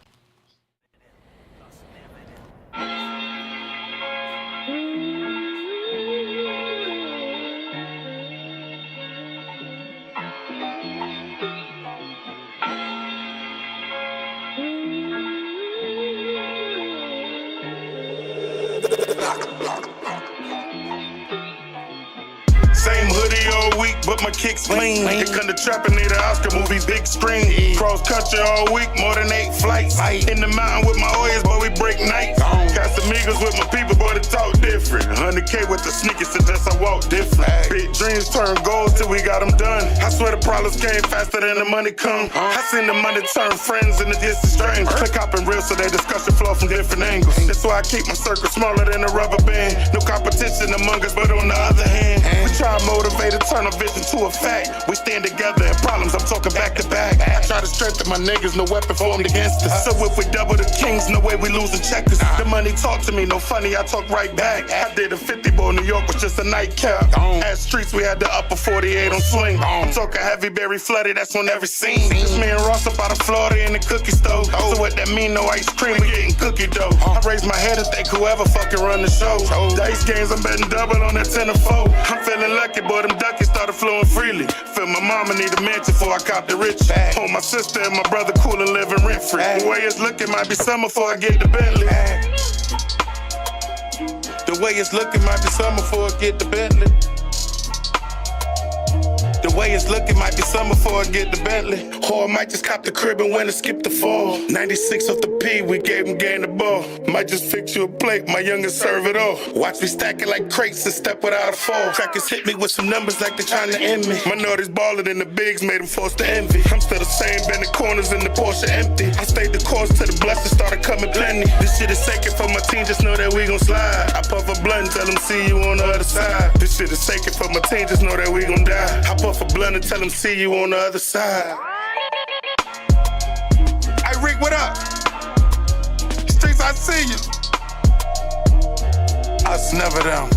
Same hoodie all week, but my kicks clean. Here come the trappin', need an Oscar movie, big screen. Cross country all week, more than 8 flights. In the mountain with my Oyas, boy, we break nights. Casamigos with my people, boy, they talk different. 100K with the sneakers, suggest I walk different. Big dreams turn goals till we got them done. I swear the problems came faster than the money come. I seen the money turn friends and the distant strangers. Click up and real, so they discussion flow from different angles. That's why I keep my circle smaller than a rubber band. No competition among us, but on the other hand, we try to motivate and turn a vision to a fact. We stand together in problems, I'm talking back to back. I try to strengthen my niggas, no weapon formed against us. So if we double the kings, no way we losing checkers. The money talk to me, no funny, I talk right back. I did a 50 ball, New York was just a nightcap. At streets, we had the upper 48 on swing. I'm talking heavy berry flooded, that's on every scene. It's me and Ross up out of Florida in the cookie stove. So what that mean, no ice cream, we getting cookie dough. I raise my head and thank whoever fucking run the show. Dice games, I'm betting double on that 10 or 4. I'm feeling lucky, boy, them duckies started flowing freely. Feel my mama need a mansion before I cop the rich. Hold my sister and my brother cool and living rent free. The way it's looking might be summer before I get the Bentley. The way it's looking might be summer before I get the Bentley. The way it's looking might be summer before I get the Bentley. Or I might just cop the crib and winter skip the fall. 96 off the P, we gave him gain the ball. Might just fix you a plate, my youngest serve it all. Watch me stack it like crates and step without a fall. Crackers hit me with some numbers like they're trying to end me. Minorities balling than the bigs made them forced to envy. I'm still the same, been the corners in the Porsche empty. I stayed the course till the blessings started coming plenty. This shit is sacred for my team, just know that we gon' slide. I puff a blunt and tell them see you on the other side. This shit is sacred for my team, just know that we gon' die. I puff a blunt and tell them see you on the other side. Hey Rick, what up? Streets, I see you. Us never them.